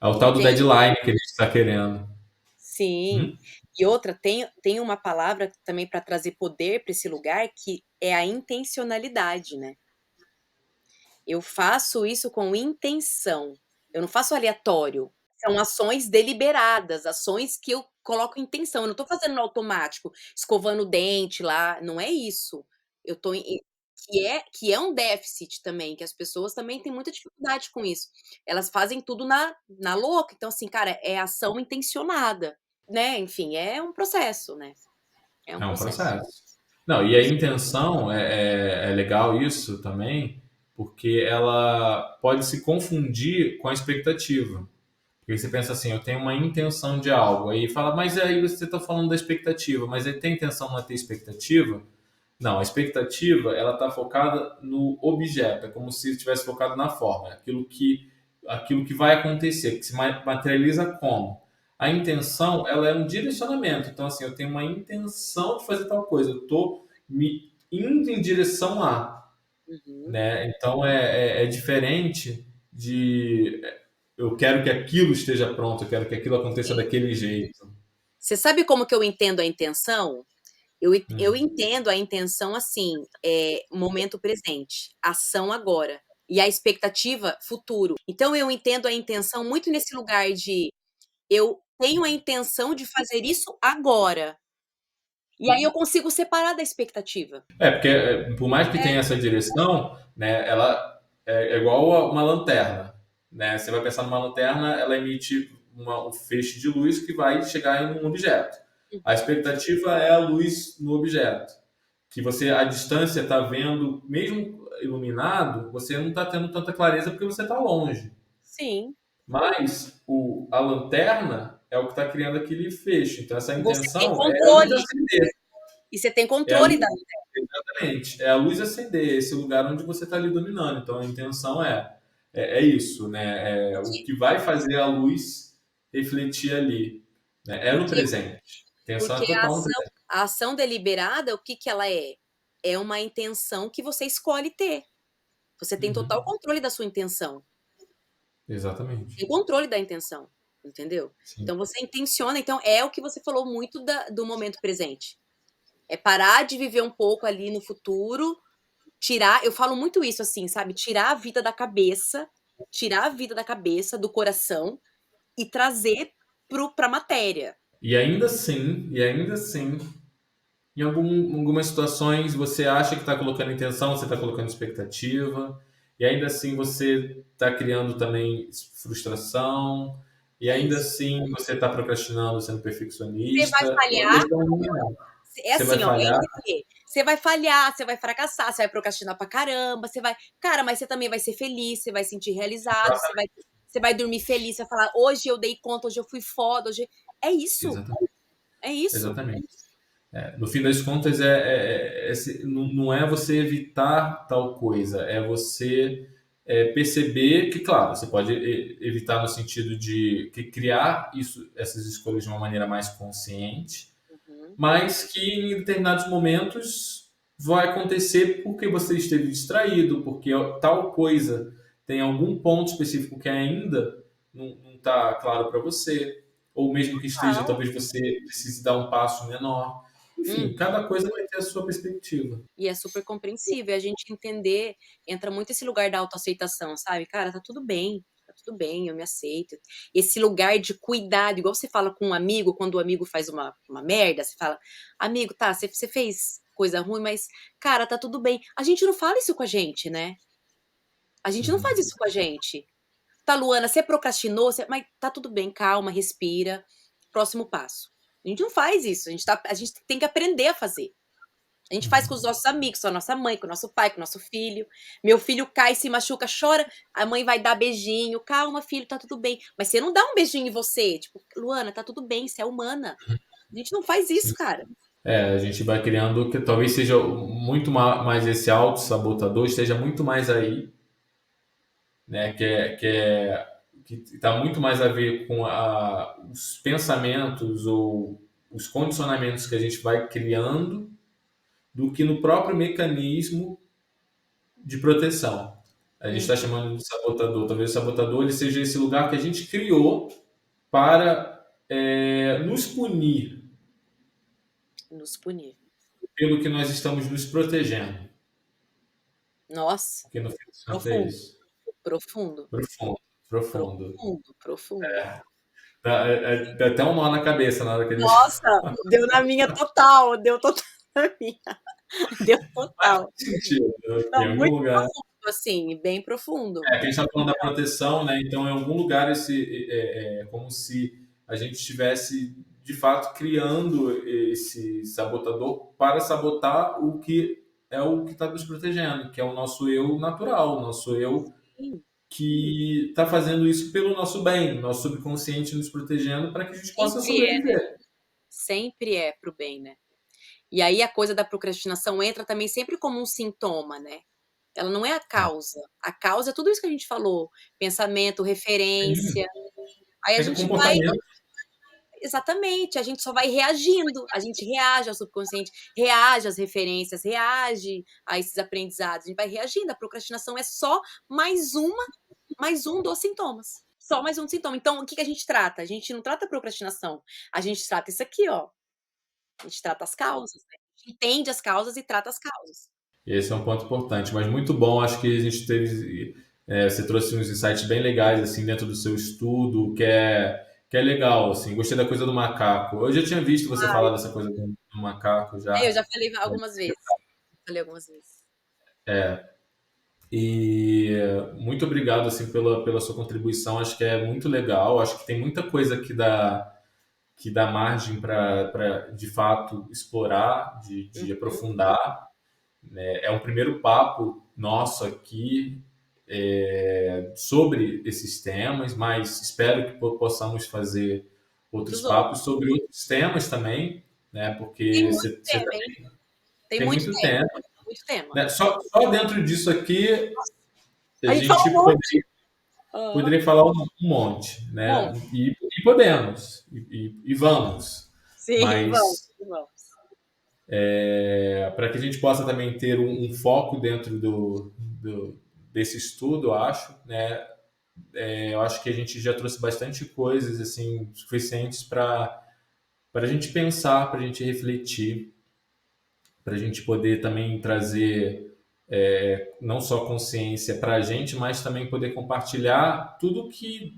É o tal do Gente, deadline que a gente está querendo. sim. Hum? E outra, tem uma palavra também para trazer poder para esse lugar que é a intencionalidade, né? Eu faço isso com intenção. Eu não faço aleatório. São ações deliberadas, ações que eu coloco intenção. Eu não tô fazendo no automático, escovando o dente lá, não é isso. Eu tô que é um déficit também, que as pessoas também têm muita dificuldade com isso. Elas fazem tudo na louca. Então, assim, cara, é ação intencionada, né? Enfim, é um processo, né? É um É um processo. processo. Não, e a intenção é legal isso também, porque ela pode se confundir com a expectativa. Porque você pensa assim, eu tenho uma intenção de algo, aí fala, mas aí você está falando da expectativa, mas aí tem intenção não é ter expectativa? Não, a expectativa ela está focada no objeto, é como se estivesse focado na forma, aquilo que vai acontecer, que se materializa como. A intenção ela é um direcionamento, então assim, eu tenho uma intenção de fazer tal coisa, eu estou me indo em direção a, Uhum. né? Então é diferente de eu quero que aquilo esteja pronto, eu quero que aquilo aconteça Sim. daquele jeito. Você sabe como que eu entendo a intenção? Eu Hum. entendo a intenção assim, momento presente, ação agora, e a expectativa futuro. Então eu entendo a intenção muito nesse lugar de eu tenho a intenção de fazer isso agora. E aí eu consigo separar da expectativa. Porque por mais que É, tenha essa direção, né, ela é igual a uma lanterna, né? Você vai pensar numa lanterna, ela emite um feixe de luz que vai chegar em um objeto. A expectativa é a luz no objeto, que você à distância está vendo, mesmo iluminado, você não está tendo tanta clareza porque você está longe. Sim. Mas a lanterna é o que está criando aquele feixe. Então essa Você tem intenção é a luz controle. acender. E você tem É a controle luz, da. exatamente. É a luz acender, esse lugar onde você está ali dominando. Então a intenção é isso, né? É o que vai fazer a luz refletir ali. Né? É no Porque, presente. A intenção é porque total no presente. a ação deliberada, o que, que ela é? É uma intenção que você escolhe ter. Você tem total Uhum. controle da sua intenção. Tem Exatamente. controle da intenção. Entendeu? Sim. Então você intenciona. Então é o que você falou muito do momento presente. É parar de viver um pouco ali no futuro, tirar. Eu falo muito isso assim, sabe? Tirar a vida da cabeça, tirar a vida da cabeça, do coração e trazer pra matéria. E ainda assim, em algumas situações você acha que está colocando intenção, você está colocando expectativa, e ainda assim você está criando também frustração, e É ainda isso. assim você está procrastinando, sendo Você vai perfeccionista. A falhar, questão não é. é Você vai assim, ó, é falhar, entender. Você vai falhar, você vai fracassar, você vai procrastinar pra caramba, você vai. Cara, mas você também vai ser feliz, você vai se sentir realizado, você vai dormir feliz, você vai falar, hoje eu dei conta, hoje eu fui foda, hoje. É isso. exatamente. É isso. Exatamente. No fim das contas, não é você evitar tal coisa, é você perceber que, claro, você pode evitar no sentido de criar essas escolhas de uma maneira mais consciente, Uhum. mas que em determinados momentos vai acontecer porque você esteve distraído, porque tal coisa tem algum ponto específico que ainda não está claro para você, ou mesmo que esteja, Total. talvez você precise dar um passo menor. Enfim, Uhum. cada coisa vai ter a sua perspectiva. E é super compreensível. E a gente entender, entra muito esse lugar da autoaceitação, sabe? Cara, tá tudo bem, eu me aceito. Esse lugar de cuidado, igual você fala com um amigo, quando o amigo faz uma merda, você fala, amigo, tá, você fez coisa ruim, mas, cara, tá tudo bem. A gente não fala isso com a gente, né? A gente não faz Uhum. isso com a gente. Tá, Luana, você procrastinou, mas tá tudo bem, calma, respira. Próximo passo. A gente não faz isso, a gente tem que aprender a fazer. A gente faz com os Uhum. nossos amigos, com a nossa mãe, com o nosso pai, com o nosso filho. Meu filho cai, se machuca, chora, a mãe vai dar beijinho. Calma, filho, tá tudo bem. Mas você não dá um beijinho em você. Tipo, Luana, tá tudo bem, você é humana. A gente não faz isso, Sim. cara. A gente vai criando que talvez seja muito mais esse auto-sabotador, esteja muito mais aí, né? Que está muito mais a ver com os pensamentos ou os condicionamentos que a gente vai criando do que no próprio mecanismo de proteção. A gente está Uhum. chamando de sabotador. Talvez o sabotador ele seja esse lugar que a gente criou para nos punir Nos punir. pelo que nós estamos nos protegendo. Nossa, Porque no fim das contas é profundo, isso. profundo, Profundo, profundo. profundo, profundo. Dá até um nó na cabeça na hora que a gente Nossa, deu na minha total, deu total na minha. Deu faz total. sentido. Né? Em Não, algum muito lugar. profundo, assim, bem profundo. Que a gente está falando da proteção, né? Então, em algum lugar, é como se a gente estivesse, de fato, criando esse sabotador para sabotar o que está nos protegendo, que é o nosso eu natural, o nosso eu Sim, que está fazendo isso pelo nosso bem, nosso subconsciente nos protegendo para que a gente possa sempre é, né? sobreviver. Sempre é pro bem, né? E aí a coisa da procrastinação entra também sempre como um sintoma, né? Ela não é a causa. A causa é tudo isso que a gente falou: pensamento, Sim, referência. Aí a é gente vai. comportamento. Exatamente, a gente só vai reagindo. A gente reage ao subconsciente, reage às referências, reage a esses aprendizados. A gente vai reagindo. A procrastinação é só mais um dos sintomas. Só mais um sintoma. Então, o que que a gente trata? A gente não trata a procrastinação. A gente trata isso aqui, ó. A gente trata as causas, né? A gente entende as causas e trata as causas. Esse é um ponto importante, mas muito bom. Acho que a gente teve, você trouxe uns insights bem legais assim dentro do seu estudo, que é legal. Assim, gostei da coisa do macaco. Eu já tinha visto você Ai, falar dessa coisa do macaco eu já. já falei algumas vezes. Falei algumas vezes. É, E muito obrigado assim pela sua contribuição. Acho que é muito legal. Acho que tem muita coisa que dá margem para de fato explorar, de Uhum. aprofundar. É um primeiro papo nosso aqui sobre esses temas, mas espero que possamos fazer outros Muitos papos outros. sobre outros temas também, né? Tem Porque muito você tema, hein? também Tem tem muito muito tema, tema, muito tema. né? Só dentro disso aqui a A gente fala gente um monte. Aham. poderia falar um monte, Um né? monte. E podemos, e vamos, Sim, vamos, mas vamos. para que a gente possa também ter um foco dentro desse estudo, eu acho, né? Eu acho que a gente já trouxe bastante coisas assim suficientes para a gente pensar, para a gente refletir, para a gente poder também trazer não só consciência para a gente, mas também poder compartilhar tudo que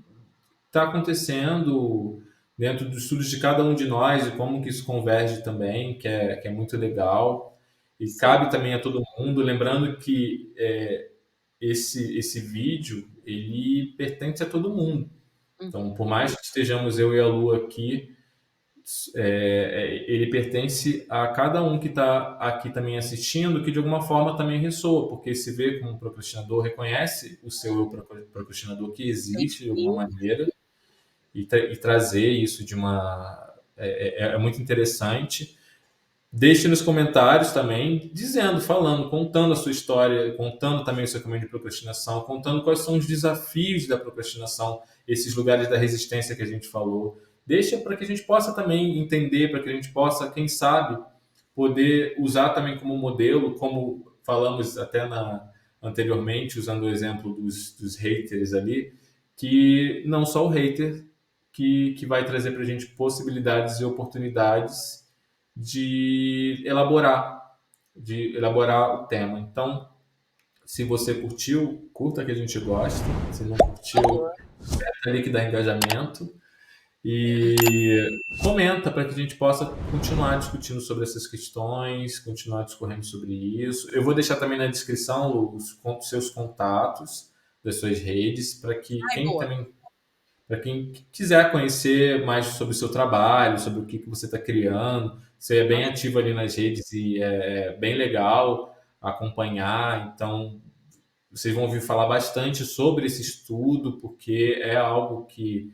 está acontecendo dentro dos estudos de cada um de nós e como que isso converge também, que é muito legal. E Sim. cabe também a todo mundo, lembrando que esse vídeo, ele pertence a todo mundo. Então, Uhum. por mais que estejamos eu e a Lu aqui, ele pertence a cada um que está aqui também assistindo, que de alguma forma também ressoa, porque se vê como um procrastinador, reconhece o seu eu procrastinador que existe de alguma Sim. maneira, e trazer isso de uma. É muito interessante. Deixe nos comentários também, dizendo, falando, contando a sua história, contando também o seu caminho de procrastinação, contando quais são os desafios da procrastinação, esses lugares da resistência que a gente falou. Deixa para que a gente possa também entender, para que a gente possa, quem sabe, poder usar também como modelo, como falamos até anteriormente, usando o exemplo dos haters ali, que não só o hater que vai trazer para a gente possibilidades e oportunidades de elaborar o tema. Então, se você curtiu, curta que a gente gosta. Se não Por curtiu, favor. aperta ali que dá engajamento. E comenta para que a gente possa continuar discutindo sobre essas questões, continuar discorrendo sobre isso. Eu vou deixar também na descrição os seus contatos das suas redes, Ai, boa. para quem quiser conhecer mais sobre o seu trabalho, sobre o que você está criando. Você é bem Nossa, ativo ali nas redes e é bem legal acompanhar. Então, vocês vão ouvir falar bastante sobre esse estudo, porque é algo que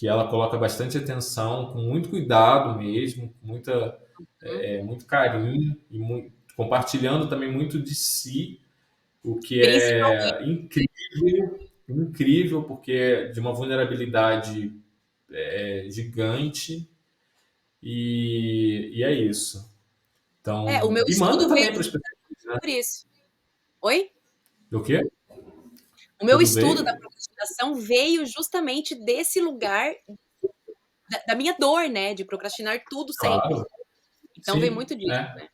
ela coloca bastante atenção, com muito cuidado mesmo, com hum. muito carinho e compartilhando também muito de si, o que Principalmente, é incrível, incrível, porque é de uma vulnerabilidade gigante, e é isso. o Então, meu e manda estudo veio também para as pessoas, justamente né? por isso. Oi? O quê? O meu Tudo estudo da bem? procrastinação veio justamente desse lugar da minha dor, né, de procrastinar tudo sempre. Claro, Então vem sim, muito disso, né? né.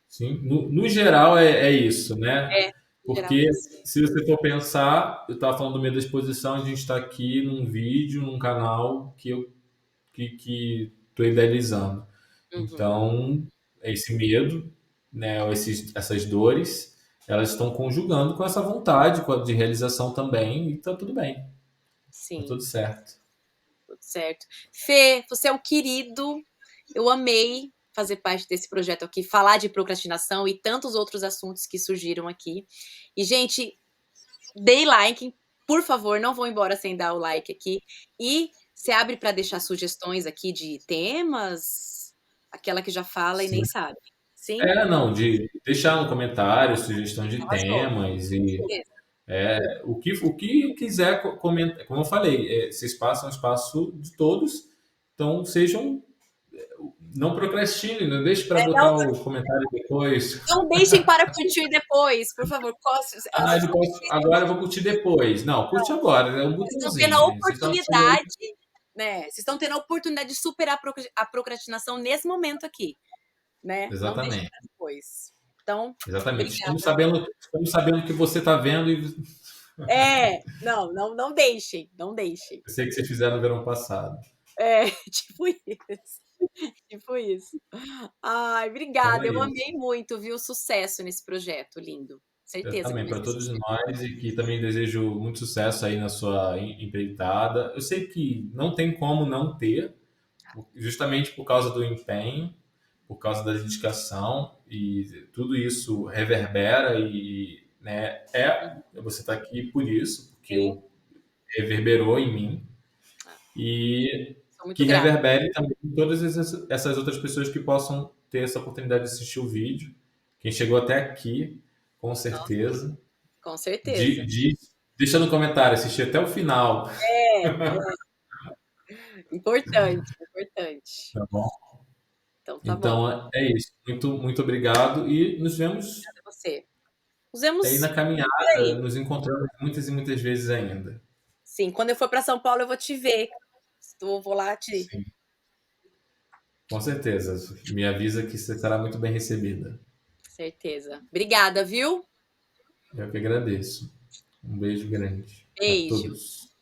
Sim, no geral é isso, né? É, em geral é Porque isso. se você for pensar, eu estava falando do meio da exposição, a gente está aqui num vídeo, num canal que eu que estou idealizando. Uhum. Então, esse medo, né, ou essas dores, elas estão conjugando com essa vontade de realização também, e está tudo bem, está Sim, tudo certo. tudo certo. Fê, você é um querido, eu amei fazer parte desse projeto aqui, falar de procrastinação e tantos outros assuntos que surgiram aqui. E, gente, dei like, por favor, não vão embora sem dar o like aqui. E se abre para deixar sugestões aqui de temas, aquela que já fala e nem Sim. sabe. Sim? Não, de deixar no comentário sugestão de Arrasou, temas com e certeza. o que quiser comentar. Como eu falei, esse espaço é um espaço de todos, então sejam, não procrastine, não deixe para Não, botar o comentário depois. não deixem para curtir depois, por favor. Ah, agora eu vou curtir depois. Não, curte agora, é um Vocês estão tendo a botãozinho, gente. Vocês estão ativando. oportunidade, né? Vocês estão tendo a oportunidade de superar a procrastinação nesse momento aqui, né? Não deixem Exatamente, para depois. Então, exatamente. obrigada. Estamos sabendo que você está vendo e Não deixem, não deixem. eu sei que vocês fizeram no verão passado. É, tipo isso, tipo isso. Ai, Então obrigada, é eu isso. amei muito, viu? Sucesso nesse projeto lindo. Eu certeza que também, vai para ser todos sucesso. nós, e que também desejo muito sucesso aí na sua empreitada. Eu sei que não tem como não ter, justamente por causa do empenho, por causa da dedicação, e tudo isso reverbera e, né, Uhum. você está aqui por isso, porque Sim, reverberou em mim, ah, e sou muito que grata. reverbere também em todas essas outras pessoas que possam ter essa oportunidade de assistir o vídeo. Quem chegou até aqui, com Nossa, certeza. com certeza. Deixa no comentário, assistir até o final. É, importante, importante. Tá bom? Então tá bom, Então é isso. Muito, muito obrigado e nos vemos obrigada a você. Nos aí vemos na por caminhada, aí. nos encontramos muitas e muitas vezes ainda. Sim, quando eu for para São Paulo eu vou te ver. Vou lá te Sim, com certeza. Me avisa que você será muito bem recebida. certeza. Obrigada, viu? Eu que agradeço. Um beijo grande a Beijo. todos.